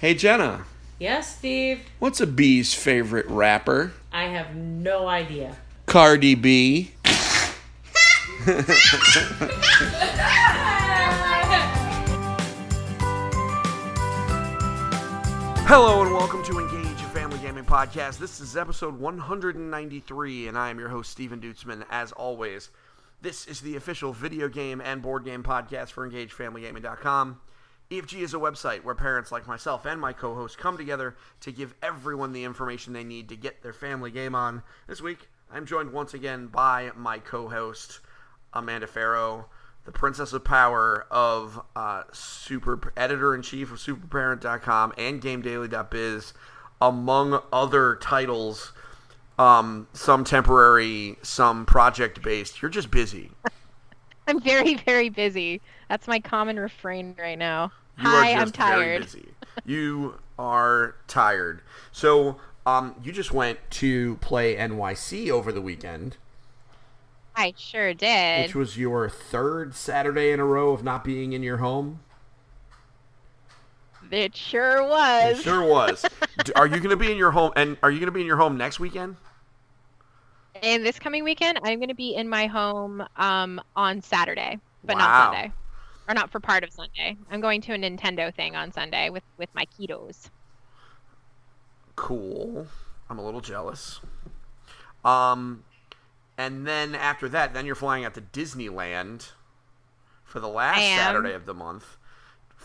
Hey Jenna, Yes, Steve. what's a bee's favorite rapper? I have no idea. Cardi B. Hello and welcome to Engage, your family gaming podcast. This is episode 193, and I am your host, Steven Dutzman. As always, this is the official video game and board game podcast for EngageFamilyGaming.com. EFG is a website where parents like myself and my co-host come together to give everyone the information they need to get their family game on. This week, I'm joined once again by my co-host, Amanda Farrow, the Princess of Power of Super Editor-in-Chief of SuperParent.com and GameDaily.biz, among other titles, some temporary, some project-based. You're just busy. I'm very, very busy. That's my common refrain right now. You Hi, are just I'm tired. very busy. You are tired. So, you just went to play NYC over the weekend. I sure did. Which was your third Saturday in a row of not being in your home? It sure was. It sure was. Are you going to be in your home? And are you going to be in your home next weekend? And this coming weekend, I'm going to be in my home on Saturday, but Wow. not Sunday. Or not for part of Sunday. I'm going to a Nintendo thing on Sunday with my kiddos. Cool. I'm a little jealous. And then after that, then you're flying out to Disneyland for the last Saturday of the month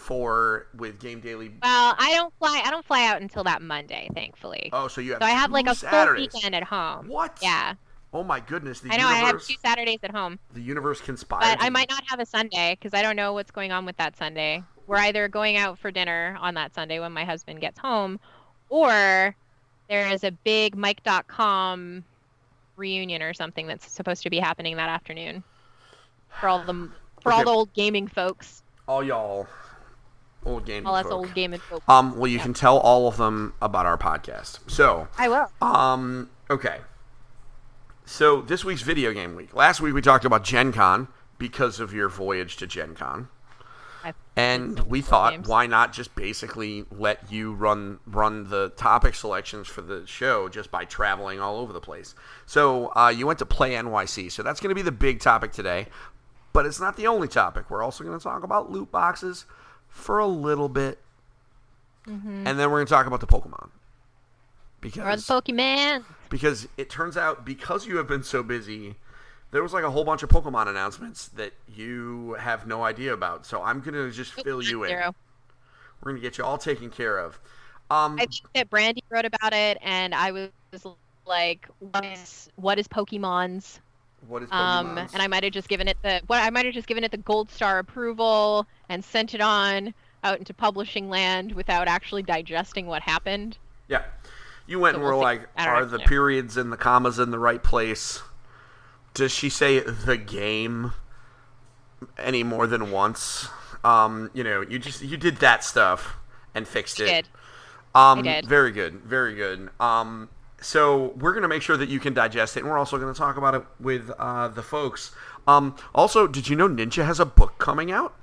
with Game Daily. Well, I don't fly out until that Monday, thankfully. Oh, so you have So I have like a Saturdays. full weekend at home. What? Yeah. Oh my goodness, I know, I have 2 Saturdays at home. The universe conspired. But I might not have a Sunday because I don't know what's going on with that Sunday. We're either going out for dinner on that Sunday when my husband gets home, or there is a big Mike.com reunion or something that's supposed to be happening that afternoon for all the old gaming folks. All y'all old gaming all us folk. Old gaming folks. Well, you can tell all of them about our podcast. So I will. Okay. So this week's video game week. Last week we talked about Gen Con because of your voyage to Gen Con. And we thought, why not just basically let you run the topic selections for the show just by traveling all over the place. So you went to Play NYC. So that's going to be the big topic today. But it's not the only topic. We're also going to talk about loot boxes for a little bit. Mm-hmm. And then we're going to talk about the Pokemon. Because it turns out, because you have been so busy, there was like a whole bunch of Pokemon announcements that you have no idea about. So I'm going to just fill you in. We're going to get you all taken care of. I think that Brandy wrote about it, and I was like, what is Pokemons? What is Pokemons? And I might have just given it the gold star approval and sent it on out into publishing land without actually digesting what happened. Yeah. You went and were like, are the periods and the commas in the right place? Does she say the game any more than once? You did that stuff and fixed it. I did. Very good. Very good. So we're going to make sure that you can digest it, and we're also going to talk about it with the folks. Also, did you know Ninja has a book coming out?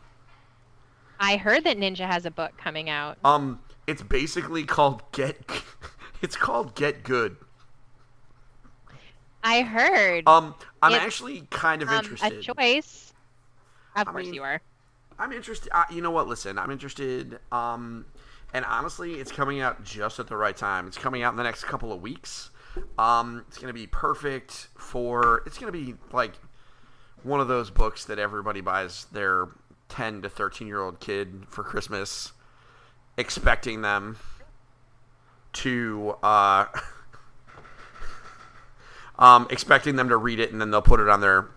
I heard that Ninja has a book coming out. It's basically called It's called Get Good. I heard. I'm actually kind of interested. A choice. Of course you are. I'm interested. You know what? Listen, I'm interested. And honestly, it's coming out just at the right time. It's coming out in the next couple of weeks. It's going to be perfect for. It's going to be like one of those books that everybody buys their 10 to 13-year-old kid for Christmas, expecting them to read it, and then they'll put it on their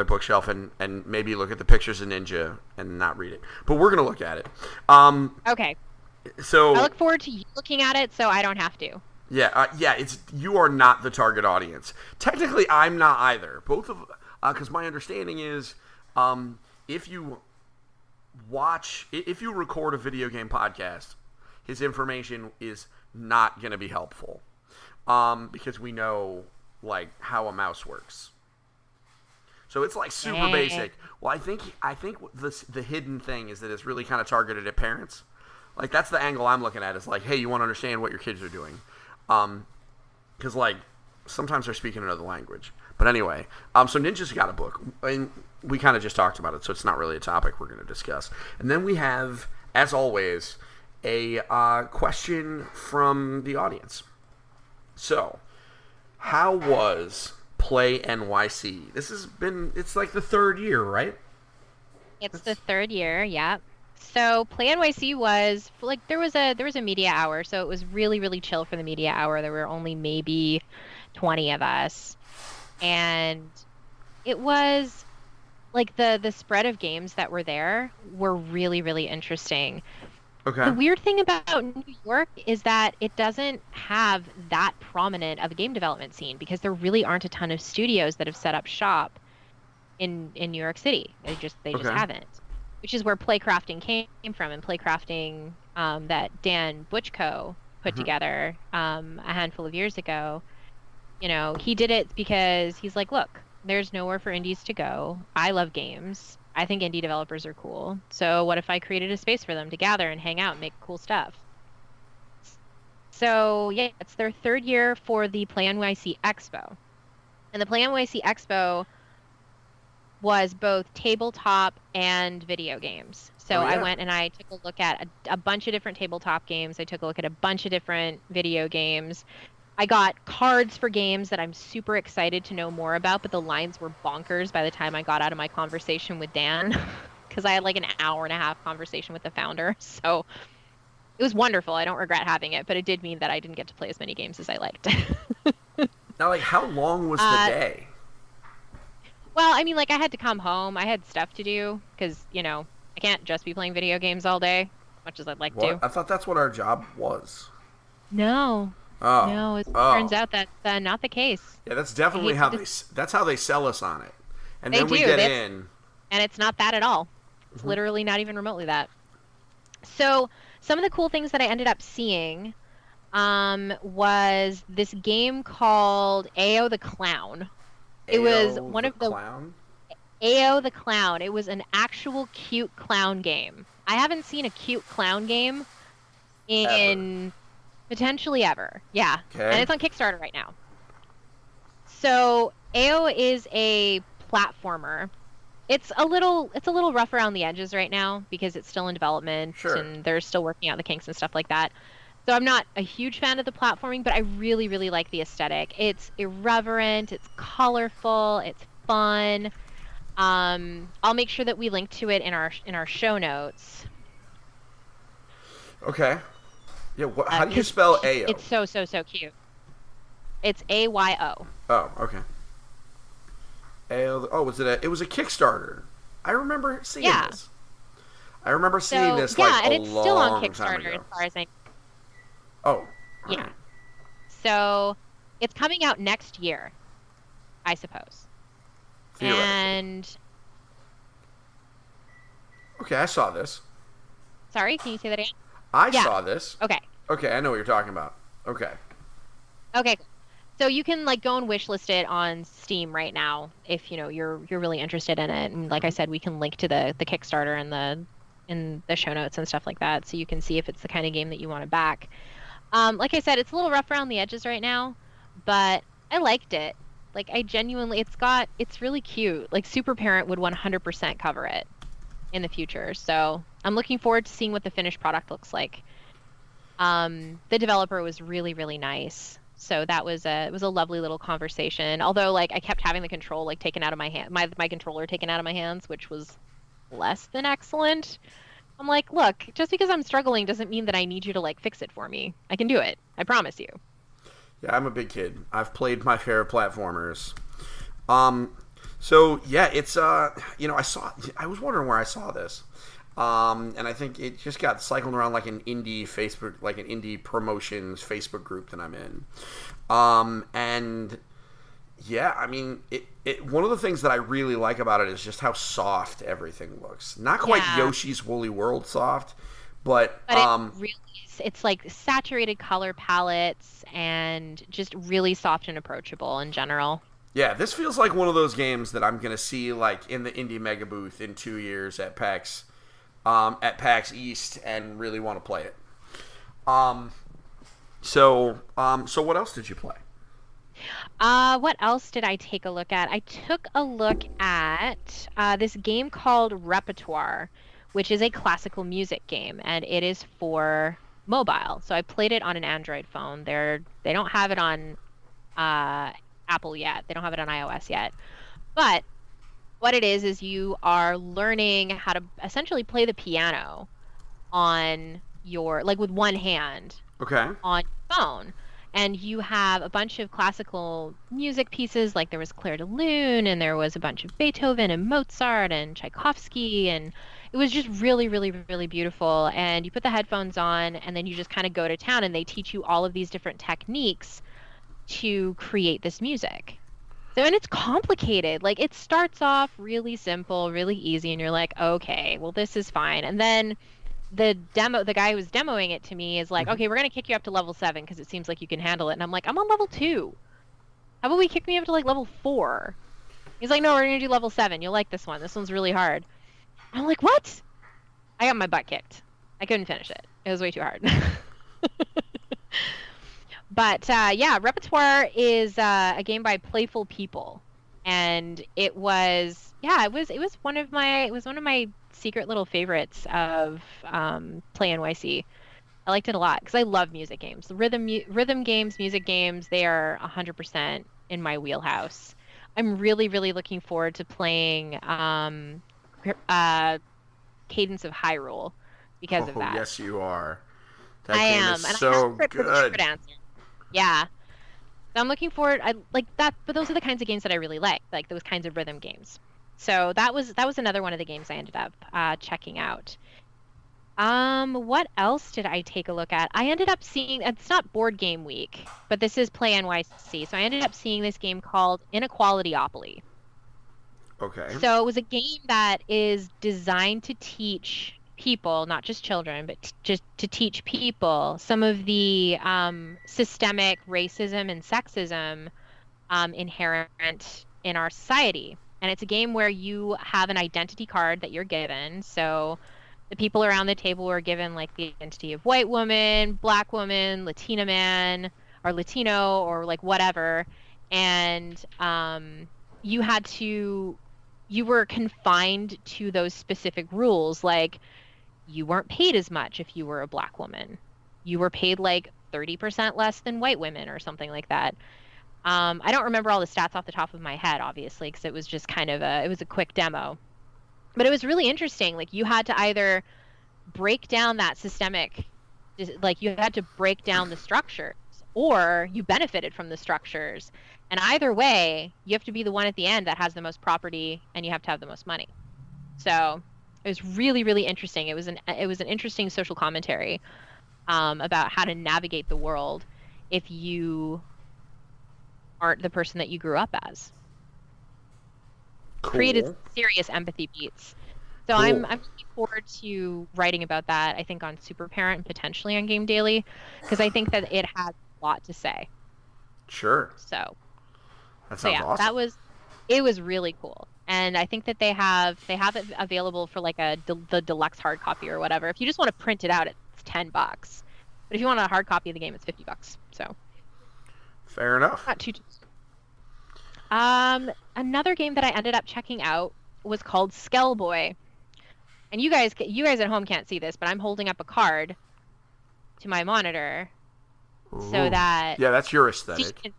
bookshelf and maybe look at the pictures of Ninja and not read it. But we're gonna look at it. Okay. So I look forward to you looking at it, so I don't have to. Yeah. You are not the target audience. Technically, I'm not either. Both of because my understanding is, if you record a video game podcast, his information is not going to be helpful, because we know like how a mouse works. So it's like super basic. Well, I think the hidden thing is that it's really kind of targeted at parents. Like, that's the angle I'm looking at, is like, hey, you want to understand what your kids are doing. Because, like, sometimes they're speaking another language. But anyway, so Ninja's got a book. And we kind of just talked about it, so it's not really a topic we're going to discuss. And then we have, as always, a question from the audience. So, how was Play NYC? It's like the third year, right? It's the third year, yeah. So Play NYC was like there was a media hour, so it was really, really chill for the media hour. There were only maybe 20 of us. And it was like the spread of games that were there were really, really interesting. Okay. The weird thing about New York is that it doesn't have that prominent of a game development scene because there really aren't a ton of studios that have set up shop in New York City. They just haven't. Which is where Playcrafting came from, and Playcrafting that Dan Butchko put together a handful of years ago. You know, he did it because he's like, look, there's nowhere for indies to go. I love games. I think indie developers are cool. So what if I created a space for them to gather and hang out and make cool stuff? So yeah, it's their third year for the Play NYC Expo. And the Play NYC Expo was both tabletop and video games. So I went and I took a look at a bunch of different tabletop games. I took a look at a bunch of different video games. I got cards for games that I'm super excited to know more about, but the lines were bonkers by the time I got out of my conversation with Dan, because I had like an hour and a half conversation with the founder. So it was wonderful. I don't regret having it, but it did mean that I didn't get to play as many games as I liked. Now, like, how long was the day? Well, I mean, like, I had to come home. I had stuff to do because, you know, I can't just be playing video games all day, much as I'd like to. I thought that's what our job was. No. Oh. No, it turns out that's not the case. Yeah, that's definitely that's how they sell us on it. And then we do. get in. And it's not that at all. It's literally not even remotely that. So some of the cool things that I ended up seeing was this game called AO the Clown. It was one of the Clown? AO the Clown. It was an actual cute clown game. I haven't seen a cute clown game in potentially ever. Yeah. Okay. And it's on Kickstarter right now. So AO is a platformer. It's a little rough around the edges right now because it's still in development and they're still working out the kinks and stuff like that. So I'm not a huge fan of the platforming, but I really, really like the aesthetic. It's irreverent, it's colorful, it's fun. I'll make sure that we link to it in our show notes. Okay. Yeah, how do you spell AO? It's so cute. It's AYO. Oh, okay. AO. Oh, it was a Kickstarter. I remember seeing this. I remember seeing this and it's still on Kickstarter as far as I know. Oh. Yeah. So it's coming out next year, I suppose. And okay, I saw this. Sorry, can you say that again? I saw this. Okay. Okay, I know what you're talking about. Okay. Okay. So you can like go and wishlist it on Steam right now if you know you're really interested in it. And like I said, we can link to the Kickstarter in the show notes and stuff like that, so you can see if it's the kind of game that you want to back. Like I said, it's a little rough around the edges right now, but I liked it. Like I genuinely, it's really cute. Like Super Parent would 100% cover it in the future. So I'm looking forward to seeing what the finished product looks like. The developer was really, really nice. So it was a lovely little conversation. Although like I kept having the control like taken out of my hand, my controller taken out of my hands, which was less than excellent. I'm like, look, just because I'm struggling doesn't mean that I need you to like fix it for me. I can do it. I promise you. Yeah, I'm a big kid. I've played my fair of platformers. So yeah, it's I was wondering where I saw this. And I think it just got cycled around like an indie Facebook, like an indie promotions Facebook group that I'm in. And yeah, I mean, it one of the things that I really like about it is just how soft everything looks. Not quite Yoshi's Woolly World soft, but it really is. It's like saturated color palettes and just really soft and approachable in general. Yeah, this feels like one of those games that I'm going to see like in the Indie Mega Booth in 2 years at PAX at PAX East and really want to play it. So what else did you play? What else did I take a look at? I took a look at this game called Repertoire, which is a classical music game, and it is for mobile. So I played it on an Android phone. They don't have it on Apple yet. They don't have it on iOS yet. But what it is you are learning how to essentially play the piano on your, like with one hand Okay. on your phone. And you have a bunch of classical music pieces, like there was Clair de Lune, and there was a bunch of Beethoven and Mozart and Tchaikovsky, and it was just really, really, really beautiful. And you put the headphones on, and then you just kind of go to town, and they teach you all of these different techniques to create this music. So, and it's complicated. Like, it starts off really simple, really easy, and you're like, okay, well, this is fine. And then the guy who was demoing it to me is like, okay, we're going to kick you up to level 7 because it seems like you can handle it. And I'm like, I'm on level 2. How about we kick me up to like level 4? He's like, no, we're going to do level 7. You'll like this one. This one's really hard. I'm like, what? I got my butt kicked. I couldn't finish it. It was way too hard. But yeah, Repertoire is a game by Playful People, and it was one of my secret little favorites of Play NYC. I liked it a lot because I love music games. Rhythm games, music games, they are 100% in my wheelhouse. I'm really, really looking forward to playing Cadence of Hyrule because of that. Yes, you are. That I game am, is and so I have a good. short answer. Yeah. So I'm looking forward. I like that, but those are the kinds of games that I really like those kinds of rhythm games. So that was another one of the games I ended up checking out. What else did I take a look at? I ended up seeing, it's not Board Game Week, but this is Play NYC. So I ended up seeing this game called Inequality-Monopoly. Okay. So it was a game that is designed to teach people, not just children, but just to teach people some of the systemic racism and sexism inherent in our society. And it's a game where you have an identity card that you're given. So the people around the table were given like the identity of white woman, black woman, Latina man, or Latino, or like whatever. And you were confined to those specific rules. Like, you weren't paid as much if you were a black woman. You were paid like 30% less than white women or something like that. I don't remember all the stats off the top of my head, obviously, because it was just it was a quick demo. But it was really interesting. Like, you had to either break down that systemic, like you had to break down the structures, or you benefited from the structures. And either way, you have to be the one at the end that has the most property, and you have to have the most money. So it was really, really interesting. It was an interesting social commentary about how to navigate the world if you aren't the person that you grew up as. Cool. Created serious empathy beats. So Cool. I'm looking forward to writing about that, I think, on Super Parent and potentially on Game Daily, because I think that it has a lot to say. Sure. So that sounds awesome. It was really cool. And I think that they have it available for like the deluxe hard copy or whatever. If you just want to print it out, it's $10. But if you want a hard copy of the game, it's $50. So fair enough. not too. Another game that I ended up checking out was called Skellboy. And you guys at home can't see this, but I'm holding up a card to my monitor. Ooh. So that that's your aesthetic.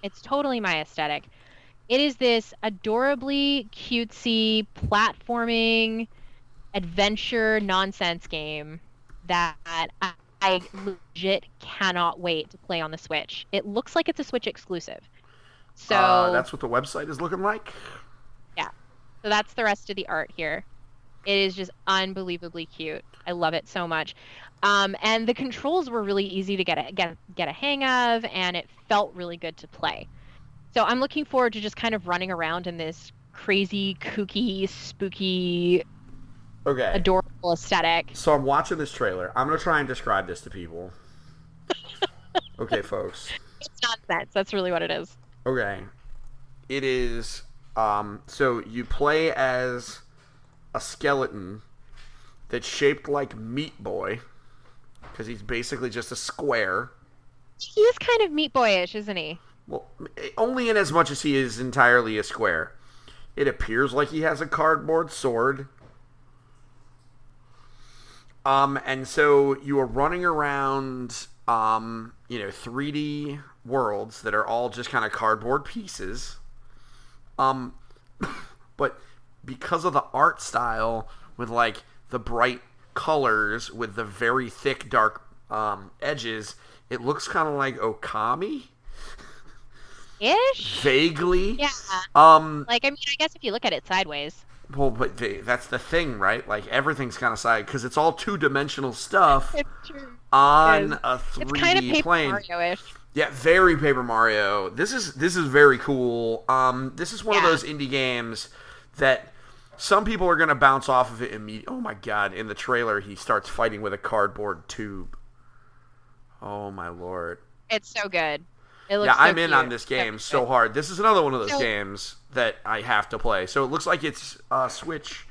It's totally my aesthetic. It is this adorably cutesy platforming adventure nonsense game that I legit cannot wait to play on the Switch. It looks like it's a Switch exclusive. So that's what the website is looking like? Yeah. So that's the rest of the art here. It is just unbelievably cute. I love it so much. And the controls were really easy to get a hang of, and it felt really good to play. So I'm looking forward to just kind of running around in this crazy, kooky, spooky, adorable aesthetic. So I'm watching this trailer. I'm going to try and describe this to people. Okay, folks. It's nonsense. That's really what it is. Okay. It is, so you play as a skeleton that's shaped like Meat Boy, because he's basically just a square. He is kind of Meat Boyish, isn't he? Well, only in as much as he is entirely a square. It appears like he has a cardboard sword. And so you are running around, 3D worlds that are all just kind of cardboard pieces. But because of the art style with like the bright colors with the very thick dark edges, it looks kind of like Okami. Ish? Vaguely. Yeah. I guess if you look at it sideways. Well, but that's the thing, right? Like, everything's kind of side, because it's all two-dimensional stuff on a 3D it's kind of Paper plane. Mario-ish. Yeah, very Paper Mario. This is very cool. This is one of those indie games that some people are going to bounce off of it immediately. Oh my god, in the trailer, he starts fighting with a cardboard tube. Oh my lord. It's so good. It looks I'm in on this game so hard. This is another one of those games that I have to play. So it looks like it's Switch,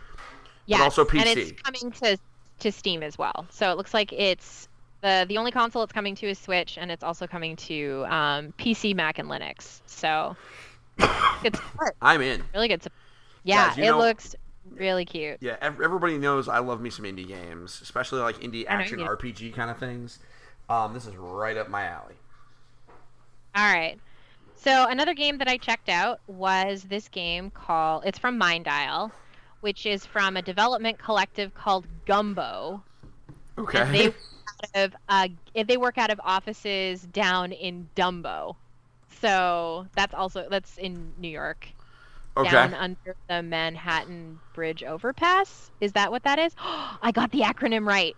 but also PC. And it's coming to Steam as well. So it looks like it's the only console it's coming to is Switch, and it's also coming to PC, Mac, and Linux. So good support. I'm in. Really good support. Yeah, Guys, it looks really cute. Yeah, everybody knows I love me some indie games, especially like indie action RPG kind of things. This is right up my alley. All right. So another game that I checked out was this game it's from Minddial, which is from a development collective called Gumbo. Okay. And they work out of offices down in Dumbo. So that's in New York. Okay. Down under the Manhattan Bridge overpass. Is that what that is? I got the acronym right.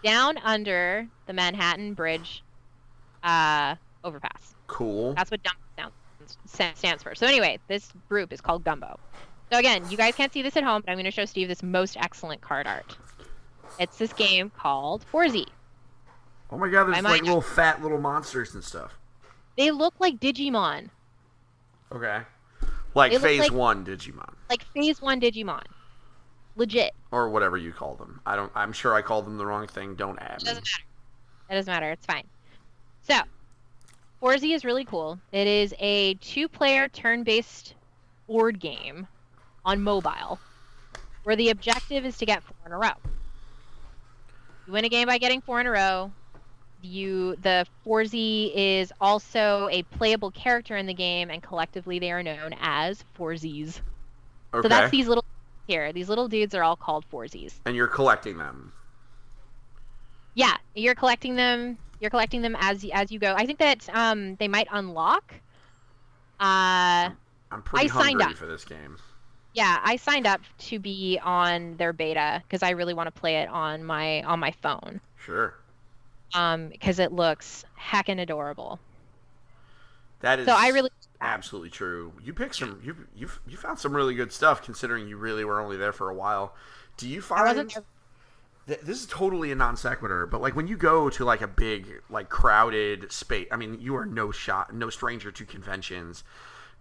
Down under the Manhattan Bridge overpass. Cool. That's what Dumbo stands for. So anyway, this group is called Gumbo. So again, you guys can't see this at home, but I'm going to show Steve this most excellent card art. It's this game called Foursy. Oh my god, there's like little fat little monsters and stuff. They look like Digimon. Okay. Like Phase 1 Digimon. Like Phase 1 Digimon. Legit. Or whatever you call them. I'm sure I called them the wrong thing. Don't add me. It doesn't matter. It's fine. So, Foursy is really cool. It is a 2-player turn-based board game on mobile where the objective is to get 4 in a row. You win a game by getting 4 in a row. The Foursy is also a playable character in the game, and collectively they are known as Foursies. Okay. So that's these little here. These little dudes are all called Foursies. And you're collecting them. Yeah, you're collecting them. You're collecting them as you go. I think that they might unlock. I'm pretty signed hungry up for this game. Yeah, I signed up to be on their beta because I really want to play it on my phone. Sure. Because it looks heckin' adorable. That is so I really absolutely true. You picked some. You found some really good stuff considering you really were only there for a while. Do you find? This is totally a non sequitur, but like when you go to like a big, like crowded space, I mean, you are no stranger to conventions.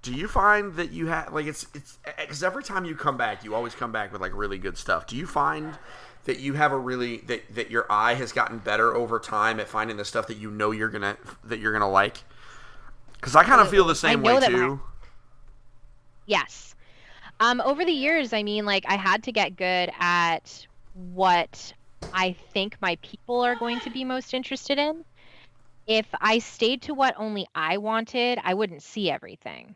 Do you find that you have like it's because every time you come back, you always come back with like really good stuff. Do you find that you have that your eye has gotten better over time at finding the stuff that you know you're gonna like? Because I kind of feel the same way too. Yes. Over the years, I mean, like I had to get good at what I think my people are going to be most interested in. If I stayed to what only I wanted, I wouldn't see everything.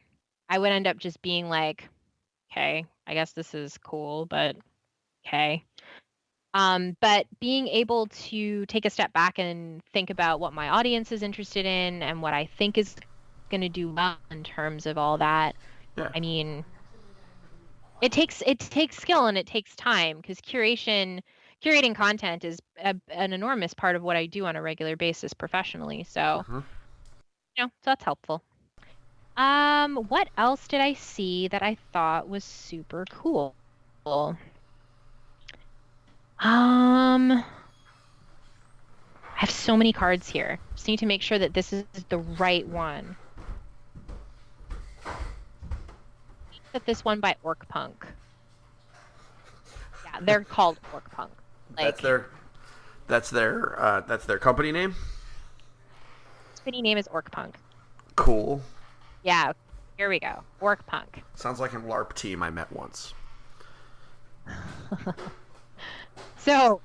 I would end up just being like, okay, I guess this is cool, but okay. But being able to take a step back and think about what my audience is interested in and what I think is going to do well in terms of all that. Yeah. I mean, it takes skill and it takes time because curating content is an enormous part of what I do on a regular basis professionally. So, so that's helpful. What else did I see that I thought was super cool? I have so many cards here. Just need to make sure that this is the right one. That this one by Orc Punk. Yeah, They're called Orc Punk. That's their company name? Company name is Orc Punk. Cool. Yeah, here we go. Orc Punk. Sounds like a LARP team I met once. So,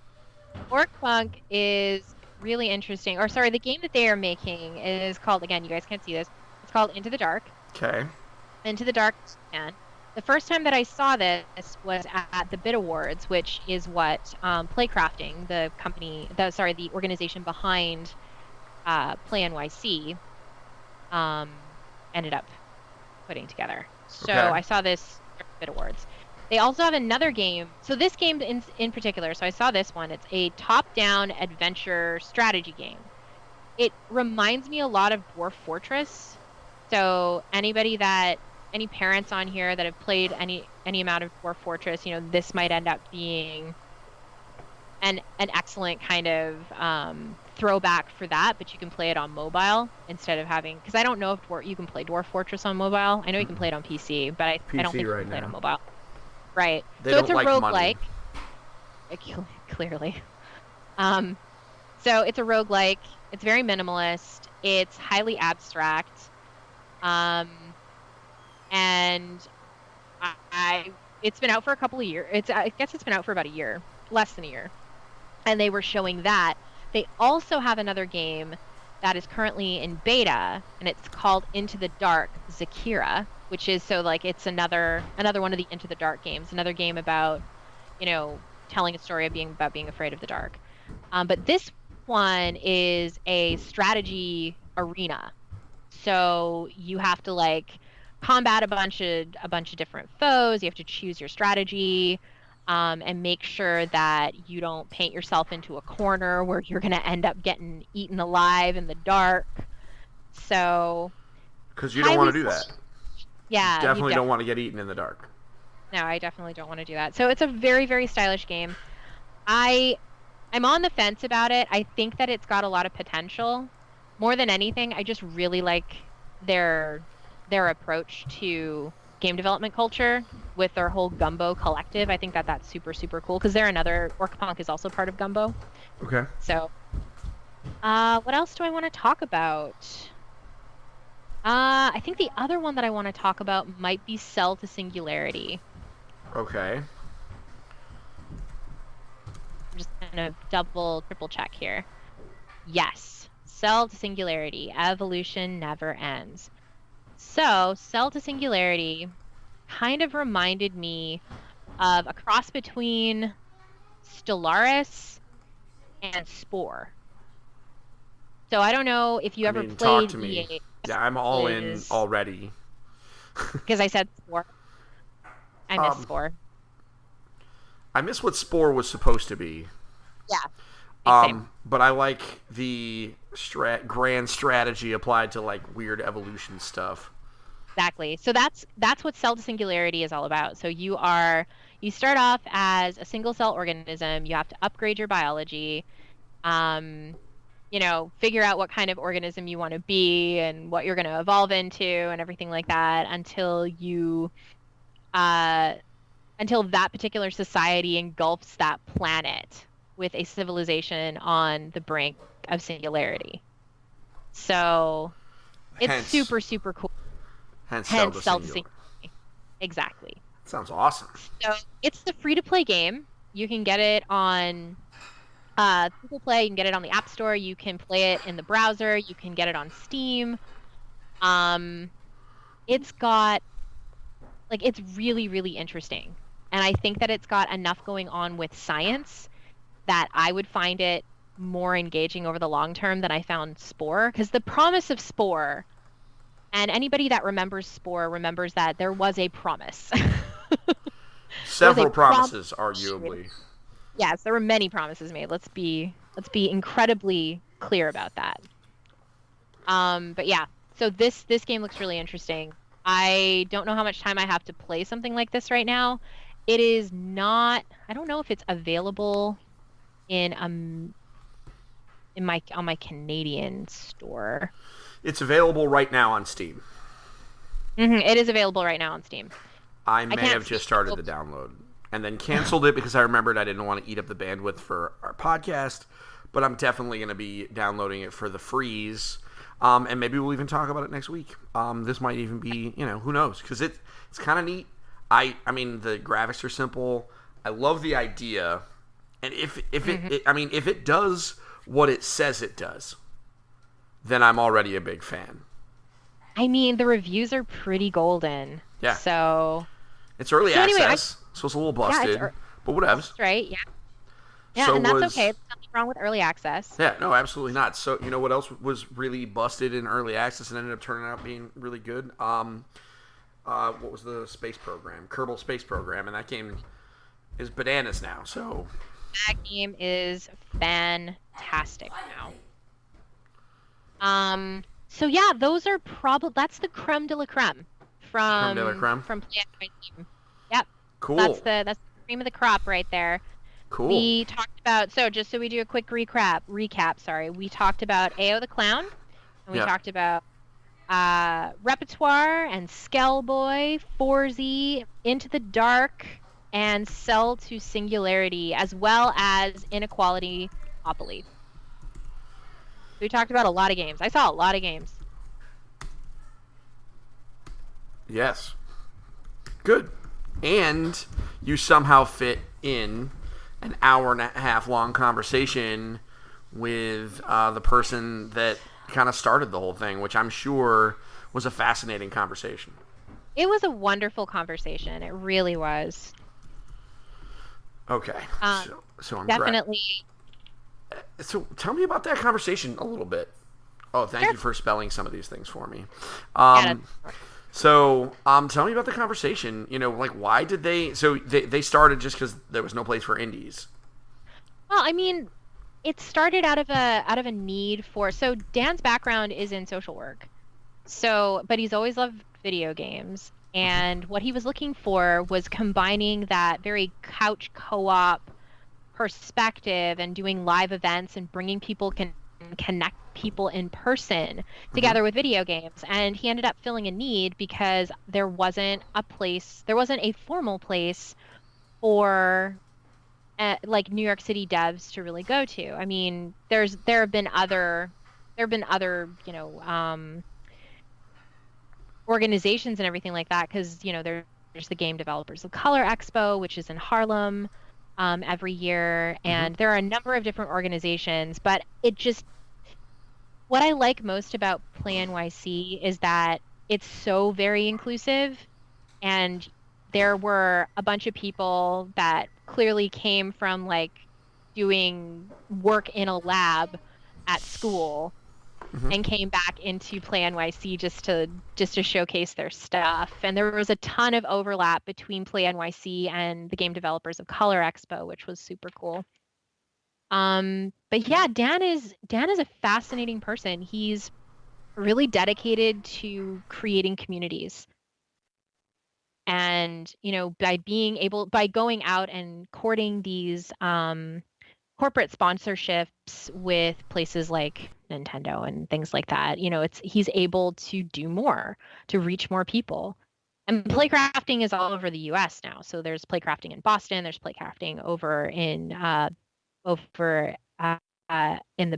Orc Punk is really interesting. Or sorry, the game that they are making is called, again, you guys can't see this. It's called Into the Dark. Okay. Into the Dark. And the first time that I saw this was at the Bit Awards, which is what Playcrafting, the organization behind Play NYC, ended up putting together. So Okay. I saw this at the Bit Awards. They also have another game. So this game in particular, so I saw this one. It's a top-down adventure strategy game. It reminds me a lot of Dwarf Fortress. So any parents on here that have played any amount of Dwarf Fortress, this might end up being an excellent kind of throwback for that, but you can play it on mobile instead of having, because I don't know if you can play Dwarf Fortress on mobile. I know you can play it on PC, but I don't think you can play it on mobile. Right. So it's a roguelike. Clearly. So it's a roguelike. It's very minimalist. It's highly abstract. And it's been out for a couple of years. I guess it's been out for about a year, less than a year. And they were showing that. They also have another game that is currently in beta, and it's called Into the Dark Zakira, which is it's another one of the Into the Dark games, another game about, telling a story about being afraid of the dark. But this one is a strategy arena. So you have to combat a bunch of different foes. You have to choose your strategy, and make sure that you don't paint yourself into a corner where you're going to end up getting eaten alive in the dark. So, because you don't want to do that. Yeah, you definitely don't want to get eaten in the dark. No, I definitely don't want to do that. So it's a very, very stylish game. I'm on the fence about it. I think that it's got a lot of potential. More than anything, I just really like their approach to game development culture with their whole Gumbo collective. I think that that's super, super cool, because Orc Punk is also part of Gumbo. Okay. So, what else do I want to talk about? I think the other one that I want to talk about might be Cell to Singularity. Okay. I'm just gonna triple check here. Yes, Cell to Singularity. Evolution never ends. So, Cell to Singularity kind of reminded me of a cross between Stellaris and Spore. So I don't know if you ever played talk to me. EA. Yeah, I'm all in already. Because I said Spore. I miss Spore. I miss what Spore was supposed to be. Yeah. Same. But I like the grand strategy applied to weird evolution stuff. Exactly. So that's what Cell to Singularity is all about. So you start off as a single cell organism. You have to upgrade your biology. Figure out what kind of organism you want to be and what you're going to evolve into and everything like that until that particular society engulfs that planet with a civilization on the brink of singularity. So it's super, super cool. Hence Cell to Singularity. Exactly. Sounds awesome. So it's a free-to-play game. You can get it on Google Play. You can get it on the App Store. You can play it in the browser. You can get it on Steam. It's got it's really, really interesting. And I think that it's got enough going on with science that I would find it more engaging over the long term than I found Spore. Because the promise of Spore, and anybody that remembers Spore remembers that there was a promise. Several promises, arguably. Yes, there were many promises made. Let's be incredibly clear about that. But yeah, so this game looks really interesting. I don't know how much time I have to play something like this right now. It is not. I don't know if it's available on my Canadian store. It's available right now on Steam. It is available right now on Steam. I may have just started the download and then canceled it because I remembered I didn't want to eat up the bandwidth for our podcast. But I'm definitely going to be downloading it for the freeze. And maybe we'll even talk about it next week. This might even be, who knows? Because it's kind of neat. I mean, the graphics are simple. I love the idea. And if it does what it says it does, then I'm already a big fan. I mean, the reviews are pretty golden. Yeah. So it's early access, anyway, so it's a little busted. But whatever. That's right, yeah. Yeah, so and that's okay. There's nothing wrong with early access. Yeah, no, absolutely not. So, you know what else was really busted in early access and ended up turning out being really good? What was the space program? Kerbal Space Program, and that game is bananas now. So that game is fantastic now. So yeah, those are that's the creme de la creme from Play NYC. Yep. Cool. That's the cream of the crop right there. Cool. We talked about, so just so we do a quick recap, we talked about AO the Clown, and we talked about Repertoire and Skellboy, Foursy, Into the Dark, and Sell to Singularity, as well as Inequality-Monopoly. We talked about a lot of games. I saw a lot of games. Yes. Good. And you somehow fit in an hour and a half long conversation with the person that kind of started the whole thing, which I'm sure was a fascinating conversation. It was a wonderful conversation. It really was. Okay. So I'm definitely. So tell me about that conversation a little bit. Oh, thank you for spelling some of these things for me. So, tell me about the conversation. Why did they? So they started just because there was no place for indies. Well, I mean, it started out of a need for. So Dan's background is in social work, but he's always loved video games, and what he was looking for was combining that very couch co-op perspective and doing live events and bringing people connect people in person together with video games. And he ended up filling a need because there wasn't a formal place for like New York City devs to really go to. I mean, there have been other organizations and everything like that, because there's the Game Developers of Color Expo, which is in Harlem every year, and there are a number of different organizations, but what I like most about Play NYC is that it's so very inclusive, and there were a bunch of people that clearly came from doing work in a lab at school and came back into Play NYC just to showcase their stuff. And there was a ton of overlap between Play NYC and the Game Developers of Color Expo, which was super cool. But yeah, Dan is a fascinating person. He's really dedicated to creating communities. And, by going out and courting these corporate sponsorships with places like Nintendo and things like that, he's able to do more, to reach more people. And playcrafting is all over the US now. So there's playcrafting in Boston, there's playcrafting over in the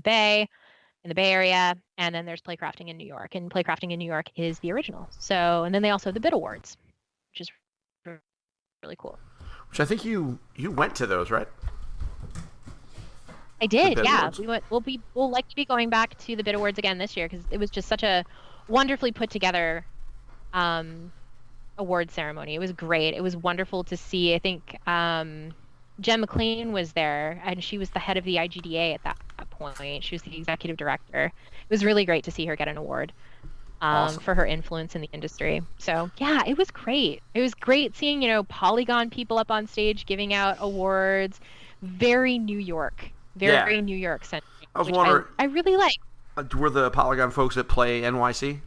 Bay Area, and then there's playcrafting in New York, and playcrafting in New York is the original. So, and then they also have the Bit Awards, which is really cool. Which I think you went to those, right? I did, yeah. We'll likely be going back to the Bit Awards again this year, because it was just such a wonderfully put together award ceremony. It was great. It was wonderful to see. I think Jen McLean was there, and she was the head of the IGDA at that point. She was the executive director. It was really great to see her get an award Awesome. for her influence in the industry. So yeah, it was great. It was great seeing, Polygon people up on stage giving out awards. Very New York. Very New York centric. I was wondering, I really like. Were the Polygon folks at Play NYC?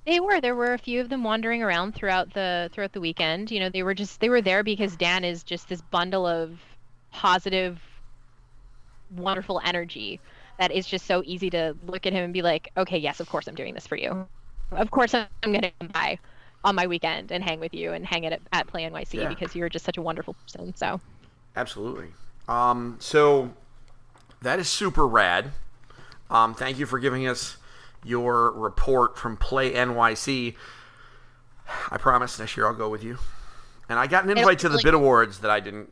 They were. There were a few of them wandering around throughout the weekend. They were there because Dan is just this bundle of positive, wonderful energy that is just so easy to look at him and be like, okay, yes, of course I'm doing this for you. Of course I'm going to come by. on my weekend and hang with you and hang at Play NYC Yeah. because you're just such a wonderful person. So Absolutely. So that is super rad. Thank you for giving us your report from Play NYC. I promise next year I'll go with you. And I got an invite to the Bid Awards that I didn't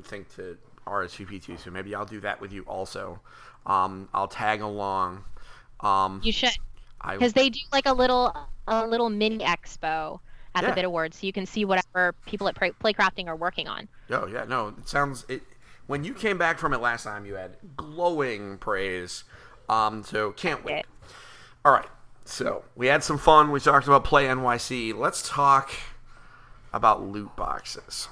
think to RSVP to, so maybe I'll do that with you also. I'll tag along. you should, because they do like a little mini expo at the Bid Awards, so you can see whatever people at Playcrafting are working on. Oh yeah, no, it. When you came back from it last time, you had glowing praise. So can't wait. All right, so we had some fun. We talked about Play NYC. Let's talk about loot boxes.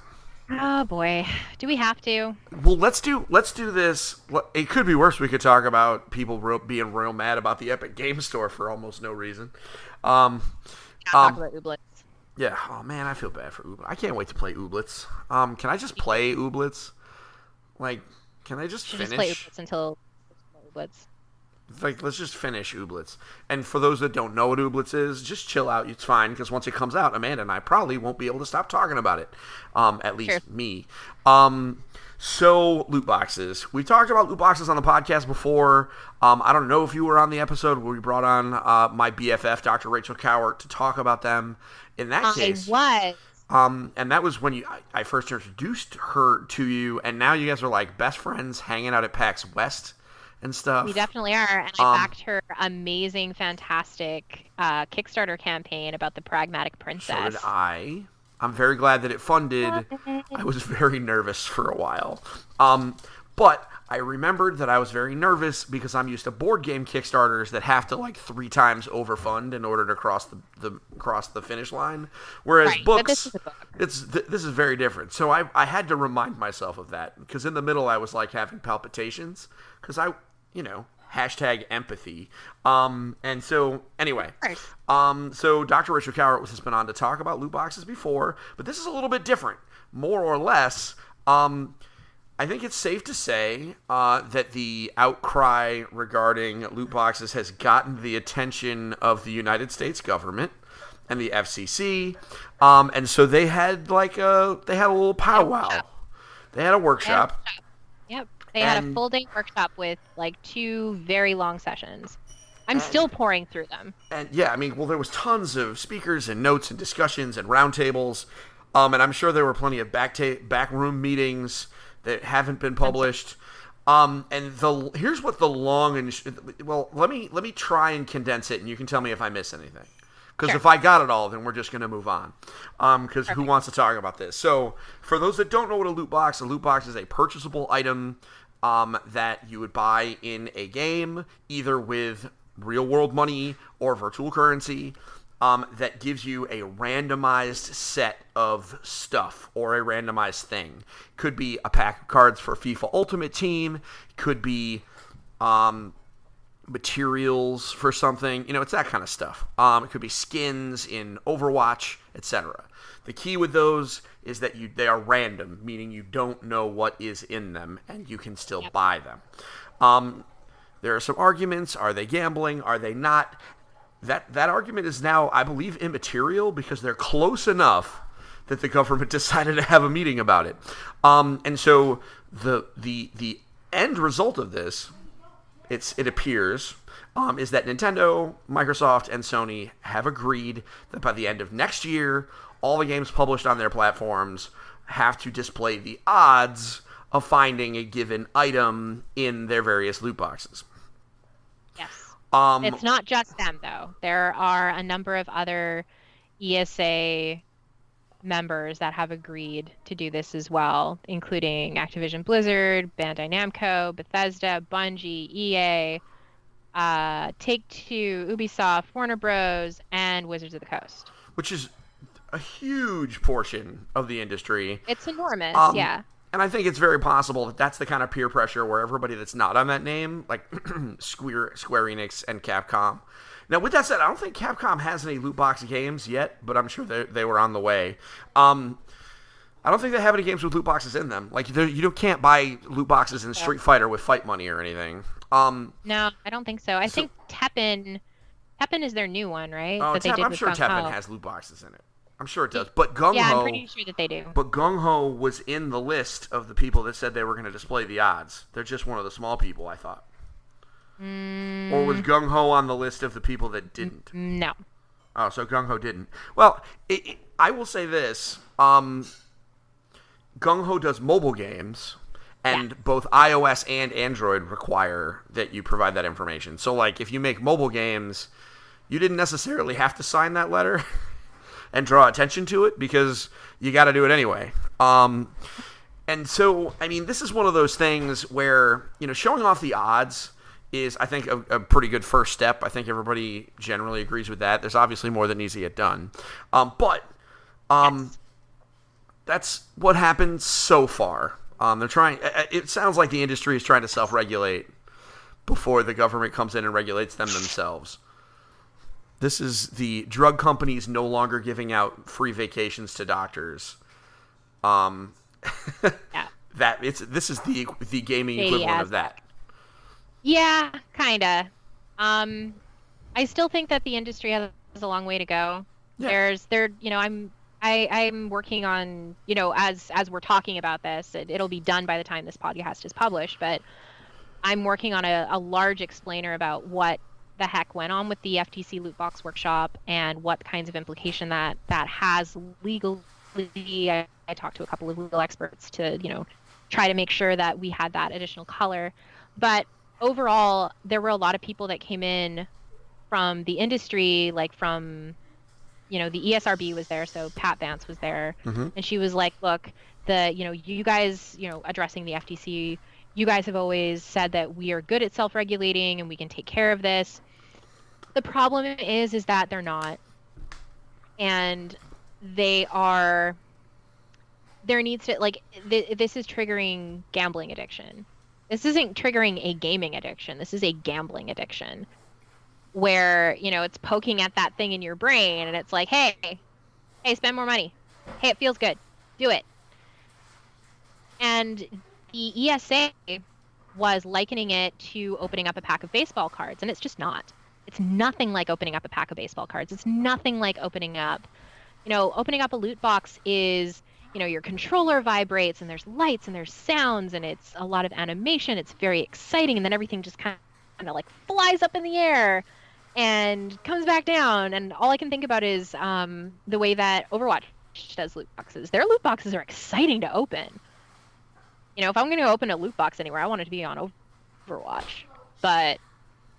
Oh boy, do we have to? Well, let's do this. It could be worse. We could talk about people being real mad about the Epic Game Store for almost no reason. Talk about Ooblets. Yeah. Oh man, I feel bad for Ooblets. I can't wait to play Ooblets. Can I just play Ooblets? Like, can I just finish? Just play Ooblets until Ooblets. Like, let's just finish Ooblets. And for those that don't know what Ooblets is, just chill out. It's fine, because once it comes out, Amanda and I probably won't be able to stop talking about it. At least me. So, loot boxes. We talked about loot boxes on the podcast before. I don't know if you were on the episode where we brought on my BFF, Dr. Rachel Cowart, to talk about them. In that case... I was. And that was when I first introduced her to you, and now you guys are like best friends hanging out at PAX West and stuff. We definitely are, and I backed her amazing, fantastic Kickstarter campaign about the Pragmatic Princess. So did I. I'm very glad that it funded. I was very nervous for a while. But I remembered that I was very nervous because I'm used to board game Kickstarters that have to like 3 times overfund in order to cross the finish line. Whereas books, this is very different. So I had to remind myself of that because in the middle I was like having palpitations because hashtag empathy. And so anyway, so Dr. Richard Cowart has been on to talk about loot boxes before, but this is a little bit different, more or less. I think it's safe to say that the outcry regarding loot boxes has gotten the attention of the United States government and the FCC, and so they had a little powwow. They had a workshop. Yep, they had a full day workshop with like 2 very long sessions. I'm still pouring through them. And yeah, I mean, well, there was tons of speakers and notes and discussions and roundtables, and I'm sure there were plenty of backroom meetings that haven't been published. Here's what the long and let me try and condense it, and you can tell me if I miss anything. Because if I got it all, then we're just going to move on. Because who wants to talk about this? So for those that don't know what a loot box is a purchasable item that you would buy in a game, either with real world money or virtual currency. That gives you a randomized set of stuff or a randomized thing. Could be a pack of cards for FIFA Ultimate Team. Could be materials for something. It's that kind of stuff. It could be skins in Overwatch, etc. The key with those is that they are random, meaning you don't know what is in them, and you can still buy them. There are some arguments. Are they gambling? Are they not? That argument is now, I believe, immaterial because they're close enough that the government decided to have a meeting about it. And so the end result of this, it appears, is that Nintendo, Microsoft, and Sony have agreed that by the end of next year, all the games published on their platforms have to display the odds of finding a given item in their various loot boxes. Yes. It's not just them, though. There are a number of other ESA members that have agreed to do this as well, including Activision Blizzard, Bandai Namco, Bethesda, Bungie, EA, Take-Two, Ubisoft, Warner Bros., and Wizards of the Coast. Which is a huge portion of the industry. It's enormous, yeah. And I think it's very possible that that's the kind of peer pressure where everybody that's not on that name, like Square Enix and Capcom. Now, with that said, I don't think Capcom has any loot box games yet, but I'm sure they were on the way. I don't think they have any games with loot boxes in them. Like, you can't buy loot boxes in Street Fighter with fight money or anything. No, I don't think so. I think Tekken Teppen is their new one, right? Oh, That they did I'm with sure Gung Teppen Ho. has loot boxes in it. I'm sure it does. But Gung Yeah, I'm Ho, pretty sure that they do. but Gung Ho was in the list of the people that said they were going to display the odds. They're just one of the small people, I thought. Or was Gung Ho on the list of the people that didn't? No. Oh, so Gung Ho didn't. Well, I will say this. Gung Ho does mobile games, and both iOS and Android require that you provide that information. So, like, if you make mobile games, you didn't necessarily have to sign that letter and draw attention to it because you got to do it anyway. And so, I mean, this is one of those things where, showing off the odds is, I think, a pretty good first step. I think everybody generally agrees with that. There's obviously more that needs to get done. But that's what happened so far. They're trying. It sounds like the industry is trying to self-regulate before the government comes in and regulates them themselves. This is the drug companies no longer giving out free vacations to doctors. This is the gaming equivalent of that. Yeah, kinda. I still think that the industry has a long way to go. Yeah. I'm working on, as we're talking about this, it'll be done by the time this podcast is published, but I'm working on a large explainer about what the heck went on with the FTC loot box workshop and what kinds of implication that has legally. I talked to a couple of legal experts to, try to make sure that we had that additional color. But overall, there were a lot of people that came in from the industry, like from, the ESRB was there, so Pat Vance was there, and she was like, look, you guys, addressing the FTC, you guys have always said that we are good at self-regulating and we can take care of this. The problem is that they're not. And there needs to, this is triggering gambling addiction. This isn't triggering a gaming addiction. This is a gambling addiction where, it's poking at that thing in your brain and it's like, hey, spend more money. Hey, it feels good. Do it. And the ESA was likening it to opening up a pack of baseball cards, and it's just not. It's nothing like opening up a pack of baseball cards. It's nothing like opening up a loot box is, your controller vibrates and there's lights and there's sounds and it's a lot of animation. It's very exciting. And then everything just kind of like flies up in the air and comes back down. And all I can think about is the way that Overwatch does loot boxes. Their loot boxes are exciting to open. If I'm going to open a loot box anywhere, I want it to be on Overwatch. But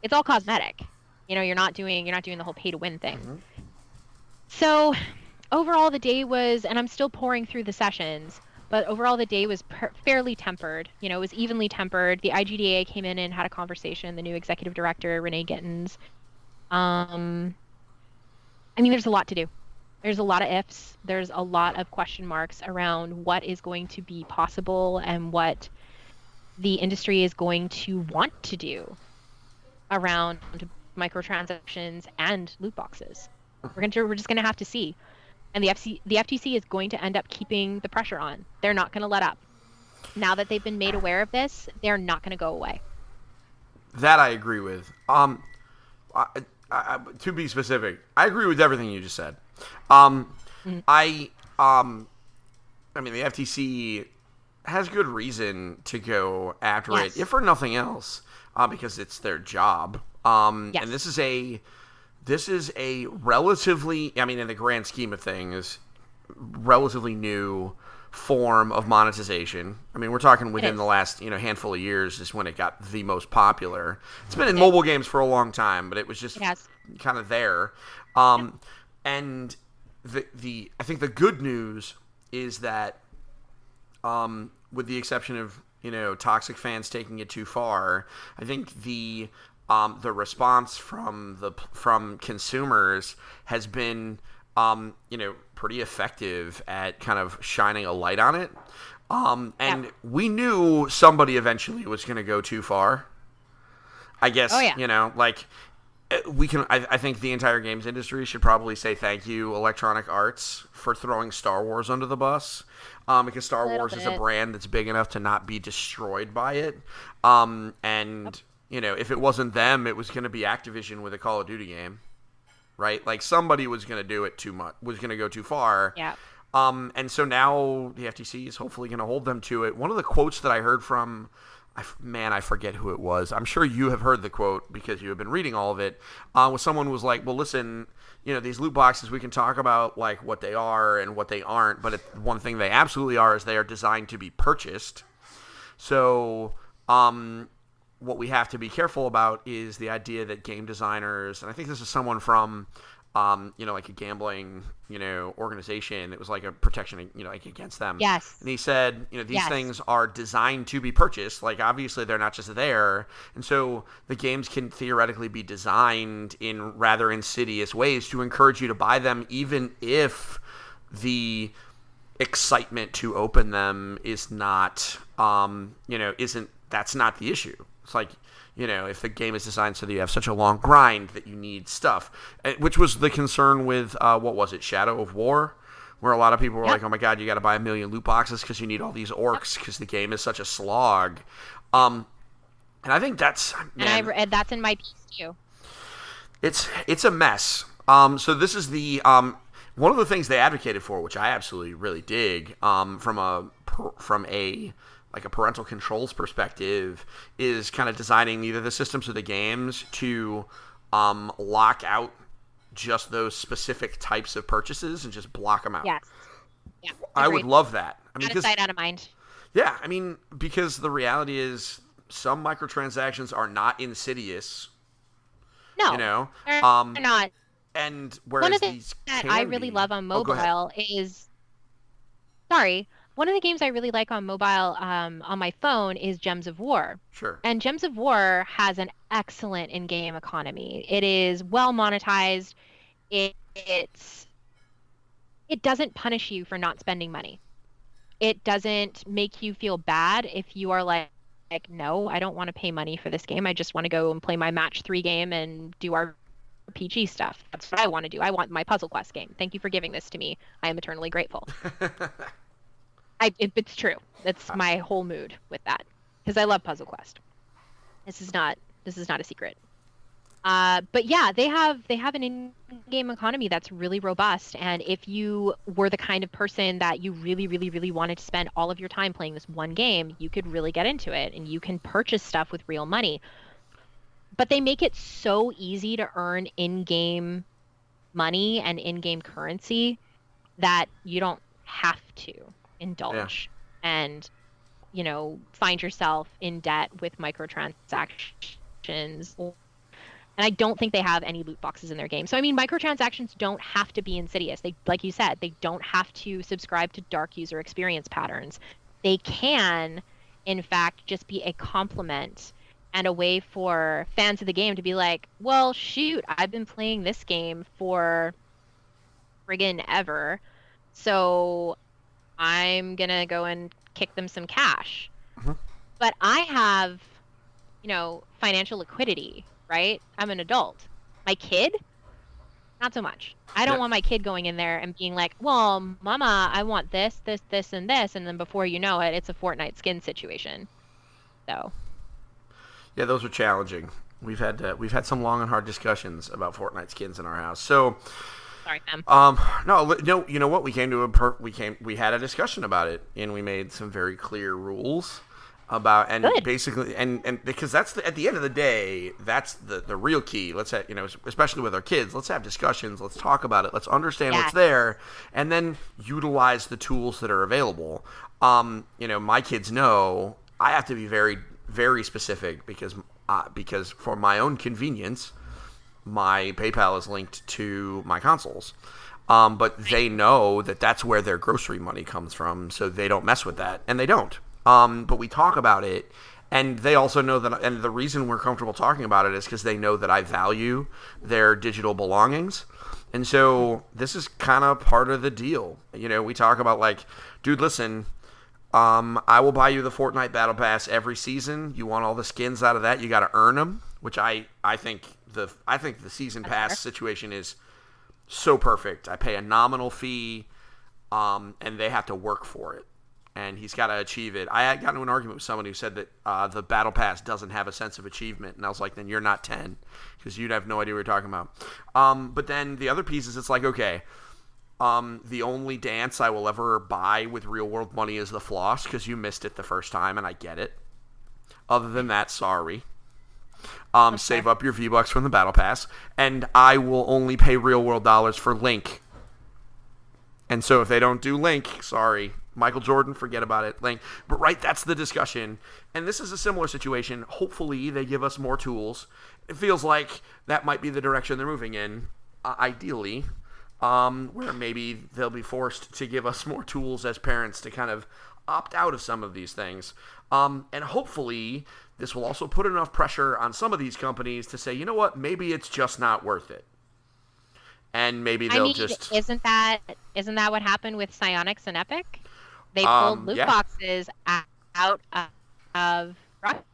it's all cosmetic. You're not doing the whole pay to win thing. Mm-hmm. So overall the day was, and I'm still pouring through the sessions, but overall the day was fairly tempered. It was evenly tempered. The IGDA came in and had a conversation, the new executive director, Renee Gittins. There's a lot to do. There's a lot of ifs. There's a lot of question marks around what is going to be possible and what the industry is going to want to do around microtransactions and loot boxes. We're just going to have to see. And the FTC is going to end up keeping the pressure on. They're not going to let up. Now that they've been made aware of this, they're not going to go away. That I agree with. To be specific, I agree with everything you just said. The FTC has good reason to go after it, if for nothing else, because it's their job. And this is a relatively, in the grand scheme of things, relatively new form of monetization. We're talking within the last, handful of years is when it got the most popular. It's been in mobile games for a long time, but it was just kind of there. And I think the good news is that, with the exception of, toxic fans taking it too far, I think the response from consumers has been, pretty effective at kind of shining a light on it. And we knew somebody eventually was going to go too far. I guess, I think the entire games industry should probably say thank you, Electronic Arts, for throwing Star Wars under the bus. Because Star Wars is a brand that's big enough to not be destroyed by it. And if it wasn't them, it was going to be Activision with a Call of Duty game, right? Like somebody was going to do it too much, was going to go too far. Yeah. And so now the FTC is hopefully going to hold them to it. One of the quotes that I heard from, I forget who it was. I'm sure you have heard the quote because you have been reading all of it. Was someone was like, well, listen, these loot boxes, we can talk about like what they are and what they aren't, but one thing they absolutely are is they are designed to be purchased. So, what we have to be careful about is the idea that game designers, and I think this is someone from, like a gambling, organization. It was like a protection, like against them. Yes. And he said, these things are designed to be purchased. Like obviously they're not just there. And so the games can theoretically be designed in rather insidious ways to encourage you to buy them, even if the excitement to open them is not, that's not the issue. It's like, if the game is designed so that you have such a long grind that you need stuff, which was the concern with, what was it, Shadow of War, where a lot of people were like, oh my God, you got to buy 1 million loot boxes because you need all these orcs because the game is such a slog. And I think that's, man, And that's in my piece too. It's a mess. So this is the, one of the things they advocated for, which I absolutely really dig, from a like a parental controls perspective, is kind of designing either the systems or the games to lock out just those specific types of purchases and just block them out. Yes. Yeah. I would love that. Out of sight, out of mind. Yeah, because the reality is some microtransactions are not insidious. No, they're not. And whereas one of the things that I really love on mobile is, one of the games I really like on mobile, on my phone, is Gems of War. Sure. And Gems of War has an excellent in-game economy. It is well monetized. It doesn't punish you for not spending money. It doesn't make you feel bad if you are like, no, I don't want to pay money for this game. I just want to go and play my match 3 game and do our RPG stuff. That's what I want to do. I want my Puzzle Quest game. Thank you for giving this to me. I am eternally grateful. It's true. That's my whole mood with that, because I love Puzzle Quest. This is not a secret. But yeah, they have an in-game economy that's really robust. And if you were the kind of person that you really, really, really wanted to spend all of your time playing this one game, you could really get into it, and you can purchase stuff with real money. But they make it so easy to earn in-game money and in-game currency that you don't have to indulge and find yourself in debt with microtransactions. And I don't think they have any loot boxes in their game. So microtransactions don't have to be insidious. They, like you said, they don't have to subscribe to dark user experience patterns. They can, in fact, just be a complement and a way for fans of the game to be like, well, shoot, I've been playing this game for friggin' ever, so I'm going to go and kick them some cash. Mm-hmm. But I have, financial liquidity, right? I'm an adult. My kid, not so much. I don't want my kid going in there and being like, well, mama, I want this, this, this, and this. And then before you know it, it's a Fortnite skin situation. So. Yeah, those are challenging. We've had some long and hard discussions about Fortnite skins in our house. So. Sorry, Pam. No, you know what? We had a discussion about it, and we made some very clear rules about, and Good. basically, and because that's at the end of the day, that's the real key. Let's have, especially with our kids, let's have discussions. Let's talk about it. Let's understand what's there, and then utilize the tools that are available. My kids know I have to be very, very specific because for my own convenience, my PayPal is linked to my consoles. But they know that that's where their grocery money comes from, so they don't mess with that, and they don't. But we talk about it, and they also know that, and the reason we're comfortable talking about it is because they know that I value their digital belongings. And so this is kind of part of the deal. We talk about like, dude, listen, I will buy you the Fortnite Battle Pass every season. You want all the skins out of that, you got to earn them, which I think the season pass situation is so perfect. I pay a nominal fee, and they have to work for it. and he's got to achieve it. I got into an argument with someone who said that the Battle Pass doesn't have a sense of achievement, and I was like, then you're not 10, because you'd have no idea what you're talking about. But then the other piece is, it's like, okay, the only dance I will ever buy with real-world money is the floss, because you missed it the first time, and I get it. Other than that, sorry. Okay. Save up your V-Bucks from the Battle Pass, and I will only pay real-world dollars for Link. And so if they don't do Link, sorry. Michael Jordan, forget about it. Link. But right, that's the discussion. And this is a similar situation. Hopefully they give us more tools. It feels like that might be the direction they're moving in, ideally, where maybe they'll be forced to give us more tools as parents to kind of opt out of some of these things. And hopefully this will also put enough pressure on some of these companies to say, you know what, maybe it's just not worth it. And maybe they'll just... Isn't that what happened with Psyonix and Epic? They pulled loot boxes out of Rocket.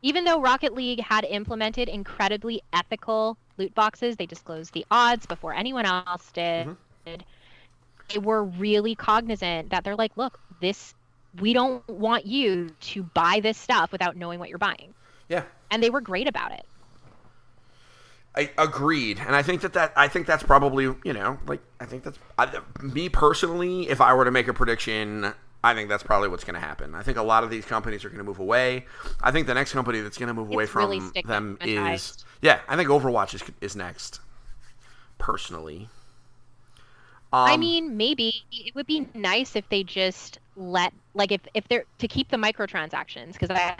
Even though Rocket League had implemented incredibly ethical loot boxes, they disclosed the odds before anyone else did. Mm-hmm. They were really cognizant that they're like, look, we don't want you to buy this stuff without knowing what you're buying. Yeah. And they were great about it. I agreed, and I think that's probably, me personally, if I were to make a prediction, I think that's probably what's going to happen. I think a lot of these companies are going to move away. I think the next company that's going to move away from them is, I think Overwatch is next, personally. I mean, maybe it would be nice if they just let, like, if they're to keep the microtransactions, because I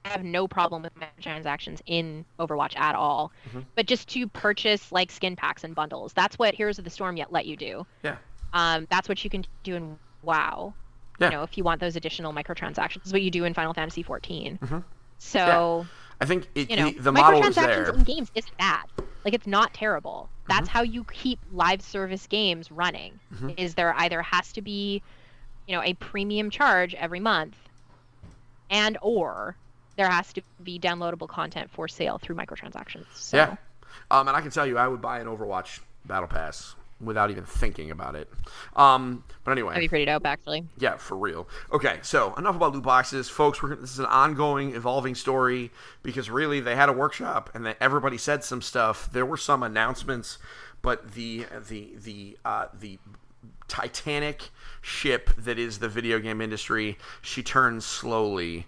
have no problem with microtransactions in Overwatch at all. Mm-hmm. But just to purchase like skin packs and bundles, that's what Heroes of the Storm yet let you do. Yeah. That's what you can do in WoW. Yeah. You know, if you want those additional microtransactions, is what you do in Final Fantasy 14. Mm-hmm. So I think the model is there. Microtransactions in games isn't bad. Like, it's not terrible. That's how you keep live service games running. Mm-hmm. Is there either has to be, a premium charge every month, and or there has to be downloadable content for sale through microtransactions. So. Yeah. And I can tell you, I would buy an Overwatch Battle Pass without even thinking about it. But anyway. That'd be pretty dope, actually. Yeah, for real. Okay, so enough about loot boxes. Folks, this is an ongoing, evolving story, because really they had a workshop and that everybody said some stuff. There were some announcements, but the Titanic ship that is the video game industry, she turns slowly.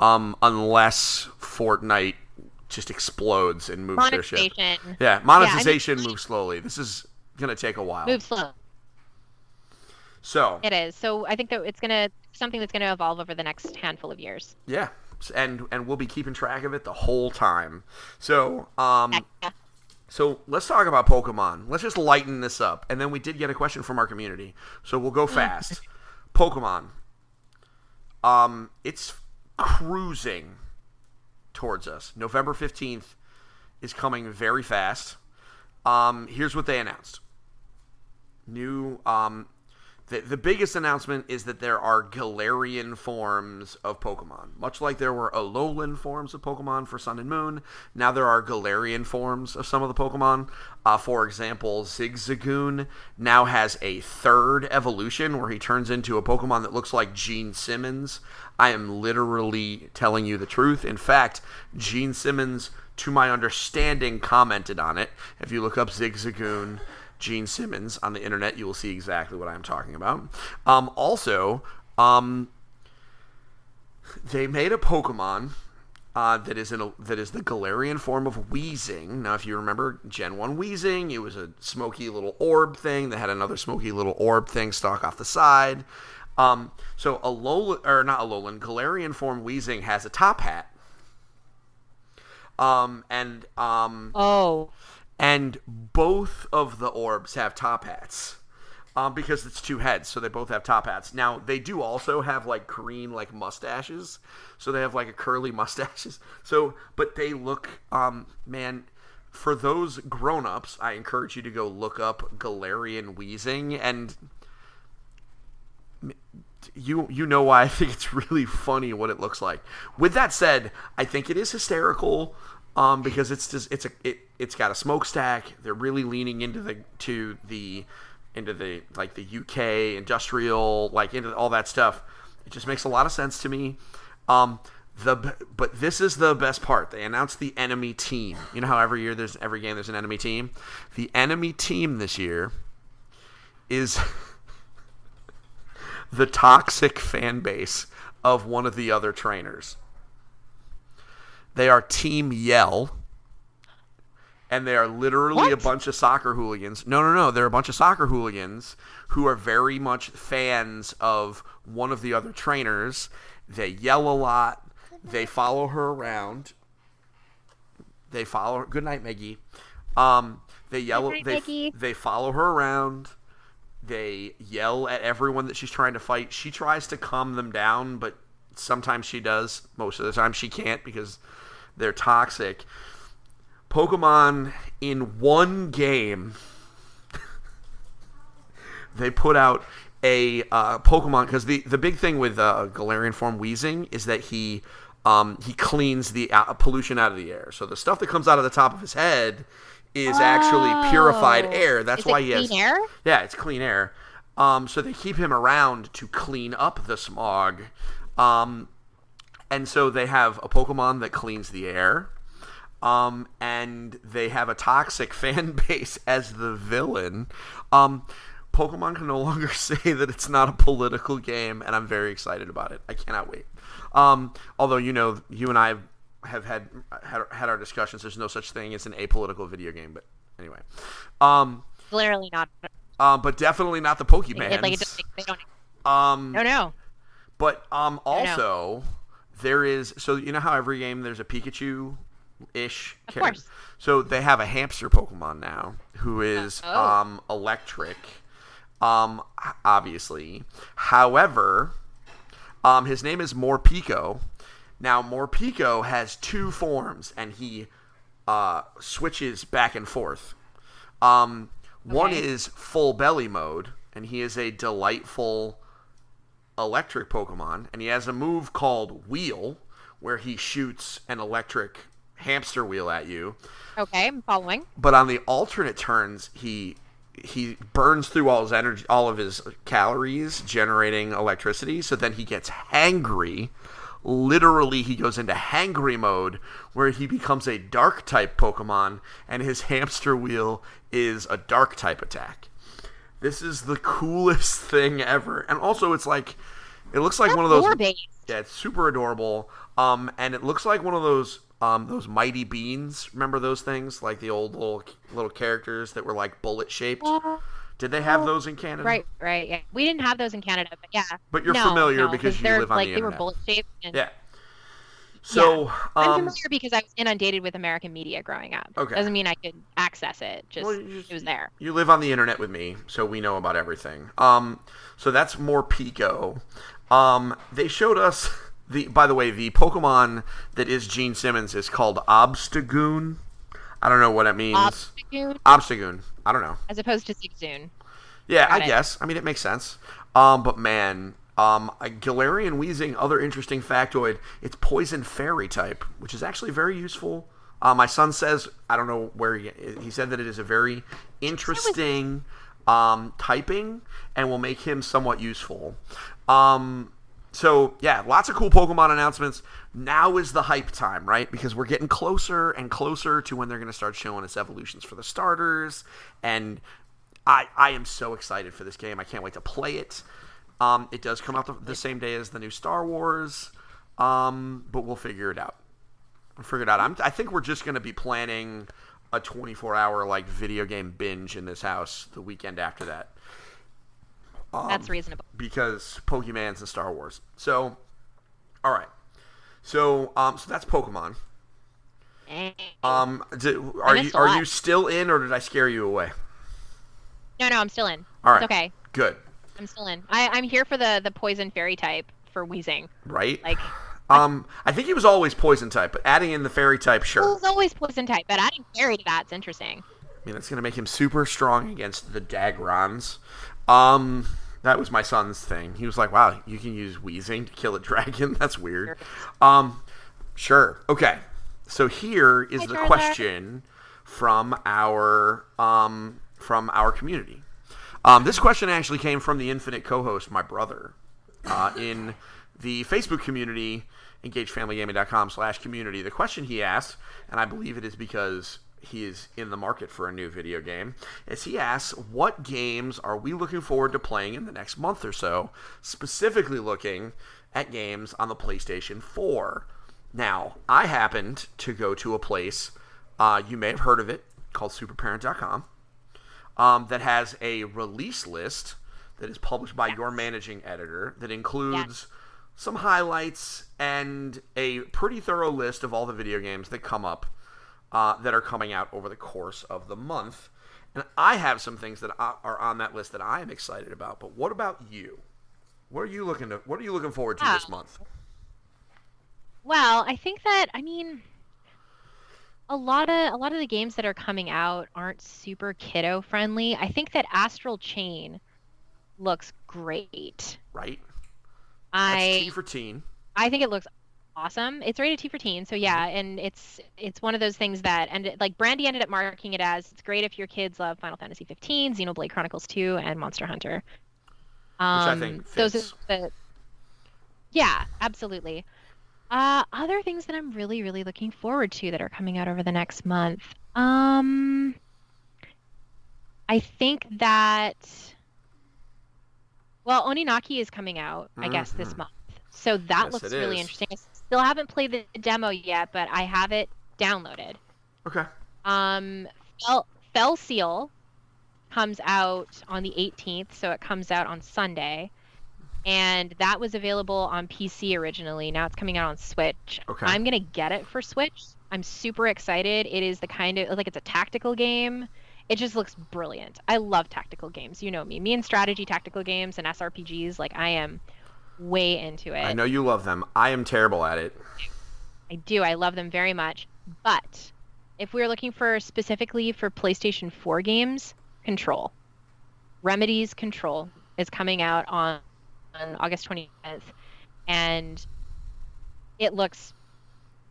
Unless Fortnite just explodes and moves their ship. Yeah, monetization moves slowly. This is going to take a while. Move slow. So it is. So I think that it's something that's going to evolve over the next handful of years. Yeah, and we'll be keeping track of it the whole time. So so let's talk about Pokemon. Let's just lighten this up. And then we did get a question from our community, so we'll go fast. Pokemon. It's cruising towards us. November 15th is coming very fast. Here's what they announced. The biggest announcement is that there are Galarian forms of Pokemon. Much like there were Alolan forms of Pokemon for Sun and Moon, now there are Galarian forms of some of the Pokemon. For example, Zigzagoon now has a third evolution where he turns into a Pokemon that looks like Gene Simmons. I am literally telling you the truth. In fact, Gene Simmons, to my understanding, commented on it. If you look up Zigzagoon Gene Simmons on the internet, you will see exactly what I'm talking about. Also, they made a Pokemon that is the Galarian form of Weezing. Now, if you remember Gen 1 Weezing, it was a smoky little orb thing that had another smoky little orb thing stuck off the side. So Galarian form Weezing has a top hat. And both of the orbs have top hats. Because it's two heads, so they both have top hats. Now, they do also have, like, green, like, mustaches. So they have, like, a curly mustaches. So, but they look, man, for those grown-ups, I encourage you to go look up Galarian Weezing, and you know why I think it's really funny what it looks like. With that said, I think it is hysterical, because it's got a smokestack. They're really leaning into the into the UK industrial, into all that stuff. It just makes a lot of sense to me. But this is the best part. They announced the enemy team. You know how every game there's an enemy team? The enemy team this year is the toxic fan base of one of the other trainers. They are Team Yell, and they are literally a bunch of soccer hooligans. No. They're a bunch of soccer hooligans who are very much fans of one of the other trainers. They yell a lot. They follow her around. Good night, Maggie. They yell. They follow her around. They yell at everyone that she's trying to fight. She tries to calm them down, but sometimes she does. Most of the time she can't because they're toxic. Pokemon, in one game, they put out a Pokemon, because the big thing with Galarian form Weezing is that he cleans the pollution out of the air. So the stuff that comes out of the top of his head is actually purified air. That's why he has clean air? Yeah, it's clean air. So they keep him around to clean up the smog. And so they have a Pokemon that cleans the air. And they have a toxic fan base as the villain. Pokemon can no longer say that it's not a political game, and I'm very excited about it. I cannot wait. Although, you and I have had our discussions. There's no such thing as an apolitical video game, but anyway. Clearly not. But definitely not the Pokemans. They don't. No. But also, there is. So you know how every game there's a Pikachu-ish Of character? course. So they have a hamster Pokemon now who is electric. Obviously. However, his name is Morpeko. Now, Morpeko has two forms, and he switches back and forth. One is full belly mode, and he is a delightful electric Pokemon, and he has a move called Wheel, where he shoots an electric hamster wheel at you. Okay, I'm following. But on the alternate turns, he burns through all his energy, all of his calories, generating electricity. So then he gets hangry. Literally, he goes into hangry mode, where he becomes a dark type Pokemon, and his hamster wheel is a dark type attack. This is the coolest thing ever, and also it looks like one of those. Yeah, it's super adorable. And it looks like one of those Mighty Beans. Remember those things, like the old little characters that were like bullet shaped? Did they have those in Canada? Right. Yeah, we didn't have those in Canada, but yeah. But you're familiar because you live on the internet. They were bullet shaped. Yeah. So I'm familiar because I was inundated with American media growing up. Okay. Doesn't mean I could access it. It was there. You live on the internet with me, so we know about everything. So that's Morpeko. They showed us by the way, the Pokemon that is Gene Simmons is called Obstagoon. I don't know what it means. Obstagoon. I don't know. As opposed to Zigzagoon. Yeah, I guess. I mean, it makes sense. But man, Galarian Weezing, other interesting factoid, it's Poison Fairy type, which is actually very useful. My son says, I don't know where he said that it is a very interesting typing and will make him somewhat useful. So, yeah, lots of cool Pokemon announcements. Now is the hype time, right? Because we're getting closer and closer to when they're going to start showing us evolutions for the starters. And I am so excited for this game. I can't wait to play it. It does come out the same day as the new Star Wars, but we'll figure it out. I think we're just going to be planning a 24-hour video game binge in this house the weekend after that. That's reasonable. Because Pokemans and Star Wars. So, all right. So that's Pokemon. Are you still in, or did I scare you away? No, I'm still in. All right. It's okay. Good. I'm still in. I'm here for the Poison Fairy type for Weezing. Right. I think he was always Poison type, but adding in the Fairy type, sure. He was always Poison type, but adding Fairy to that's interesting. I mean, that's going to make him super strong against the Dagrons. That was my son's thing. He was like, wow, you can use Weezing to kill a dragon? That's weird. Sure. Okay. So here is the question from our community. This question actually came from the infinite co-host, my brother, in the Facebook community, engagefamilygaming.com/community. The question he asked, and I believe it is because he is in the market for a new video game, is he asks, what games are we looking forward to playing in the next month or so, specifically looking at games on the PlayStation 4. Now, I happened to go to a place, you may have heard of it, called superparent.com, that has a release list that is published by your managing editor that includes some highlights and a pretty thorough list of all the video games that come up that are coming out over the course of the month. And I have some things that are on that list that I am excited about. But what about you? What are you looking forward to this month? Well, I think that a lot of the games that are coming out aren't super kiddo friendly. I think that Astral Chain looks great. Right. That's T for teen. I think it looks awesome. It's rated T for teen, so yeah, and it's one of those things that, and like Brandy ended up marking it as, it's great if your kids love Final Fantasy 15, Xenoblade Chronicles 2, and Monster Hunter. Which I think fits. Those are yeah, absolutely. Other things that I'm really, really looking forward to that are coming out over the next month. I think that, well, Oninaki is coming out, I guess, this month. So that looks really interesting. I still haven't played the demo yet, but I have it downloaded. Okay. Fell Seal comes out on the 18th, so it comes out on Sunday. And that was available on PC originally. Now it's coming out on Switch. Okay. I'm going to get it for Switch. I'm super excited. It is the kind of, like, it's a tactical game. It just looks brilliant. I love tactical games. You know me. Me and strategy tactical games and SRPGs, like, I am way into it. I know you love them. I am terrible at it. I do. I love them very much. But if we're looking for specifically for PlayStation 4 games, Control. Remedy's Control is coming out on August 20th, and it looks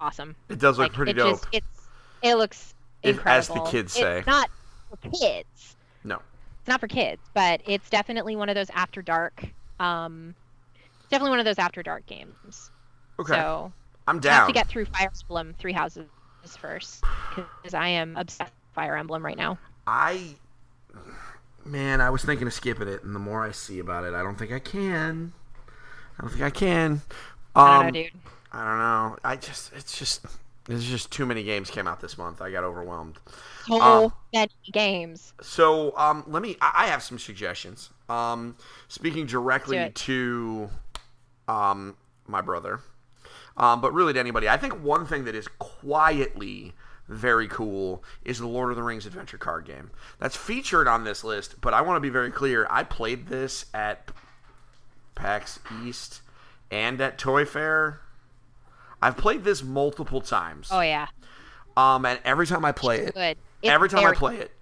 awesome. It does look pretty dope. It looks incredible. As the kids say. It's not for kids. No. It's not for kids, but it's definitely one of those after dark. Definitely one of those after dark games. Okay. So I'm down. I have to get through Fire Emblem Three Houses first, because I am obsessed with Fire Emblem right now. Man, I was thinking of skipping it, and the more I see about it, I don't think I can. I don't know, dude. I don't know. There's just too many games came out this month. I got overwhelmed. So many games. So I have some suggestions. Speaking directly to my brother, but really to anybody. I think one thing that is quietly very cool is the Lord of the Rings adventure card game. That's featured on this list, but I want to be very clear. I played this at PAX East and at Toy Fair. I've played this multiple times. Oh, yeah. And every time I play it,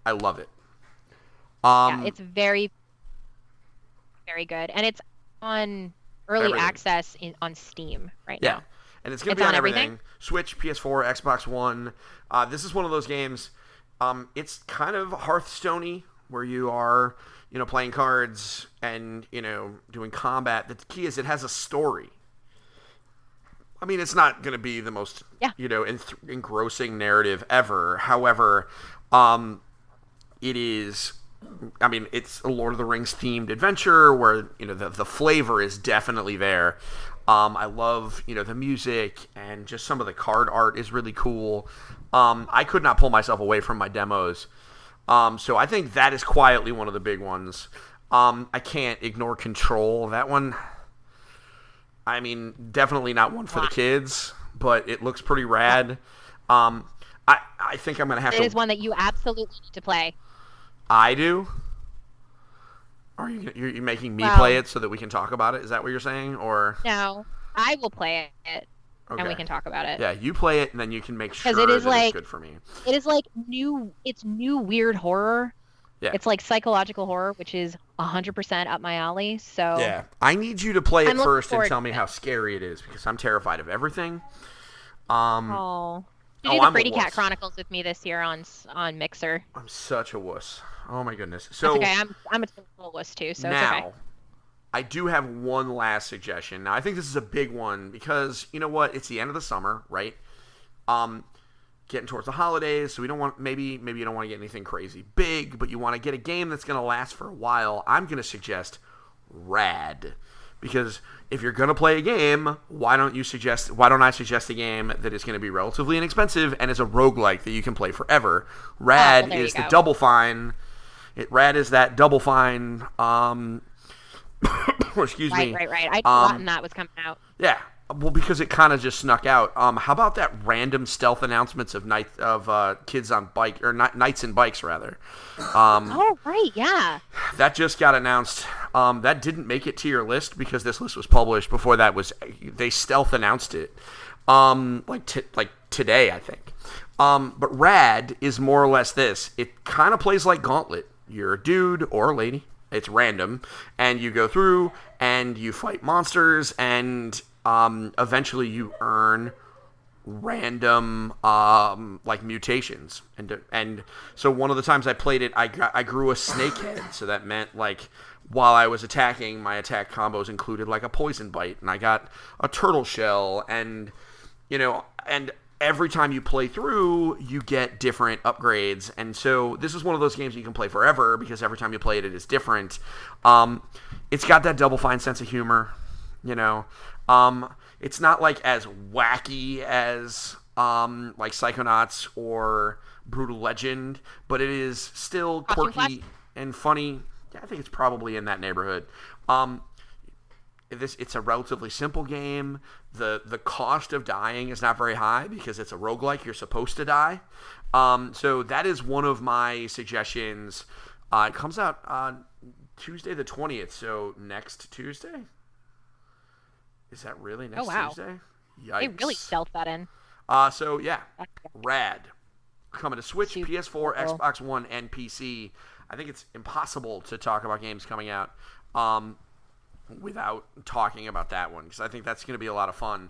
I love it. Yeah, it's very, very good. And it's on early access on Steam right now. And it's going to be on everything. Switch, PS4, Xbox One. This is one of those games. It's kind of Hearthstone-y, where you are, playing cards and, doing combat. The key is it has a story. I mean, it's not going to be the most, engrossing narrative ever. However, it is, it's a Lord of the Rings themed adventure where, the flavor is definitely there. I love, the music, and just some of the card art is really cool. I could not pull myself away from my demos. So I think that is quietly one of the big ones. I can't ignore Control. That one, definitely not one for the kids, but it looks pretty rad. I think I'm going to have to... It is one that you absolutely need to play. I do? Are you making me play it so that we can talk about it? Is that what you're saying? Or no, I will play it, and we can talk about it. Yeah, you play it, and then you can make sure that it's good for me. It is like new weird horror. Yeah. It's like psychological horror, which is 100% up my alley. So yeah, I need you to play it first and tell me how scary it is, because I'm terrified of everything. You do Oh, the I'm a Brady Cat wuss. Chronicles with me this year on Mixer. I'm such a wuss. Oh my goodness. That's So okay. I'm a total wuss too, so it's okay. now, I do have one last suggestion. Now, I think this is a big one because you know what? It's the end of the summer, right? Getting towards the holidays, so we don't want maybe you don't want to get anything crazy big, but you want to get a game that's going to last for a while. I'm going to suggest Rad. Because if you're going to play a game, why don't I suggest a game that is going to be relatively inexpensive and is a roguelike that you can play forever? Rad is the Double Fine. Rad is that Double Fine. Excuse me. Right. I'd forgotten that was coming out. Yeah. Well, because it kind of just snuck out. How about that random stealth announcements of kids on bike or knights and bikes rather? Oh right, yeah. That just got announced. That didn't make it to your list because this list was published before they stealth announced it. Like today, I think. But Rad is more or less this. It kind of plays like Gauntlet. You're a dude or a lady. It's random, and you go through and you fight monsters and. Eventually you earn random like mutations and so one of the times I played it I grew a snake head, so that meant like while I was attacking, my attack combos included like a poison bite, and I got a turtle shell, and and every time you play through you get different upgrades, and so this is one of those games you can play forever because every time you play it is different. It's got that Double Fine sense of humor. It's not like as wacky as like Psychonauts or Brutal Legend, but it is still quirky and funny. Yeah, I think it's probably in that neighborhood. It's a relatively simple game. The cost of dying is not very high because it's a roguelike. You're supposed to die. So that is one of my suggestions. It comes out on Tuesday the 20th, so next Tuesday. Is that really next Tuesday? Yikes. They really stealthed that in. So yeah, Rad. Coming to Switch, PS4, Xbox One, and PC. I think it's impossible to talk about games coming out without talking about that one, because I think that's going to be a lot of fun.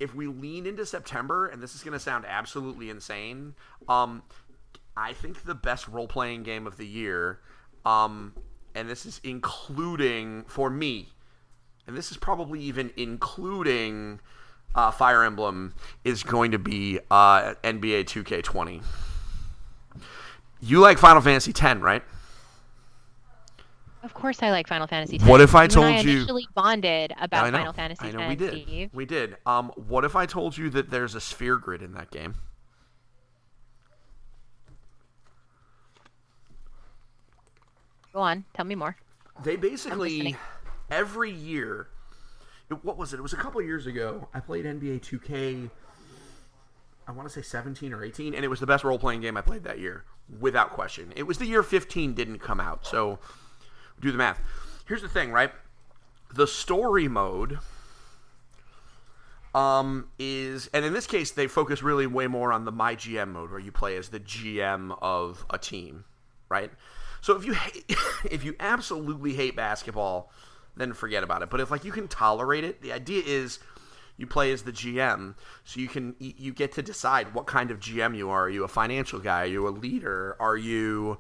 If we lean into September, and this is going to sound absolutely insane, I think the best role-playing game of the year, and this is including, for me, and this is probably even including Fire Emblem, is going to be NBA 2K20. You like Final Fantasy X, right? Of course I like Final Fantasy X. What if I told you... I you... initially bonded about Final Fantasy X, I know we did. Steve. We did. What if I told you that there's a sphere grid in that game? Go on. Tell me more. They basically... Every year, what was it? It was a couple of years ago. I played NBA 2K, I want to say 17 or 18, and it was the best role-playing game I played that year, without question. It was the year 15 didn't come out, so do the math. Here's the thing, right? The story mode is, and in this case, they focus really way more on the My GM mode, where you play as the GM of a team, right? So if you absolutely hate basketball, then forget about it. But if you can tolerate it, the idea is you play as the GM, so you get to decide what kind of GM you are. Are you a financial guy? Are you a leader? Are you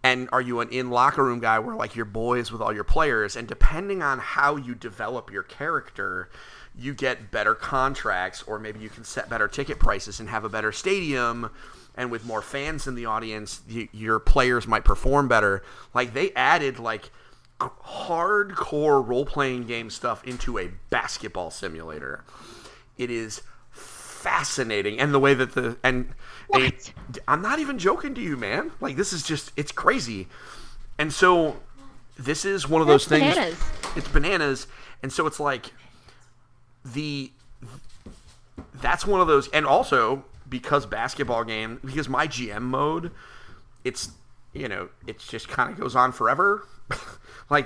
and are you an in locker room guy where you're boys with all your players? And depending on how you develop your character, you get better contracts, or maybe you can set better ticket prices and have a better stadium. And with more fans in the audience, your players might perform better. They added hardcore role-playing game stuff into a basketball simulator. It is fascinating, and the way that I'm not even joking to you, man. This is just, it's crazy. And so this is one of those things. Bananas. It's bananas, and so it's that's one of those, and also because because My GM mode, it's it just kind of goes on forever.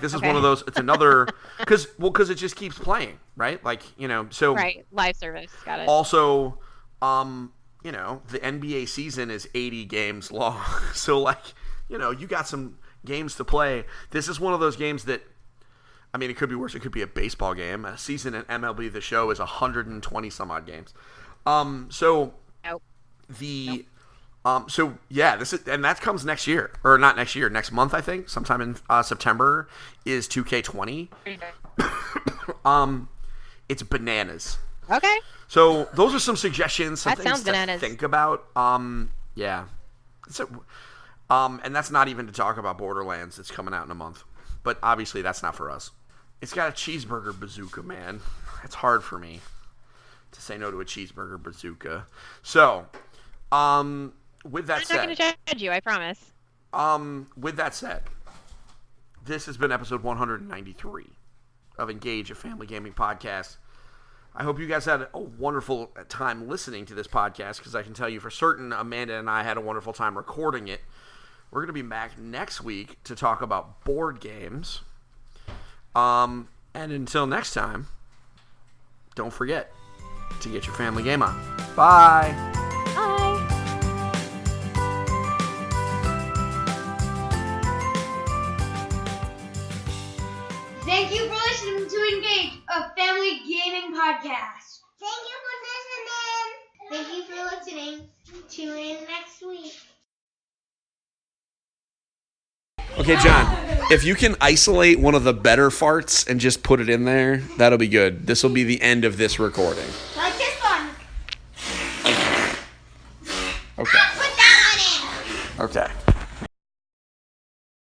This is one of those. It's another because it just keeps playing, right? So right, live service, got it. Also, the NBA season is 80 games long, so you got some games to play. This is one of those games that I mean, it could be worse. It could be a baseball game. A season in MLB The Show is 120 some odd games. So Nope. the so yeah, this is, and that comes next year, or not next year, next month, I think, sometime in September is 2K20. It's bananas. Okay. So those are some suggestions, some That things sounds to bananas. think about. Yeah. And that's not even to talk about Borderlands. It's coming out in a month, but obviously that's not for us. It's got a cheeseburger bazooka, man. It's hard for me to say no to a cheeseburger bazooka. So, with that said, I'm not going to judge you, I promise. with that said, this has been episode 193 of Engage, a family gaming podcast. I hope you guys had a wonderful time listening to this podcast, because I can tell you for certain Amanda and I had a wonderful time recording it. We're going to be back next week to talk about board games. And until next time, don't forget to get your family game on. Bye. Bye. Thank you for listening to Engage, a family gaming podcast. Thank you for listening. Thank you for listening. Tune in next week. Okay, John, if you can isolate one of the better farts and just put it in there, that'll be good. This will be the end of this recording. Like this one. Okay. Put that one in. Okay.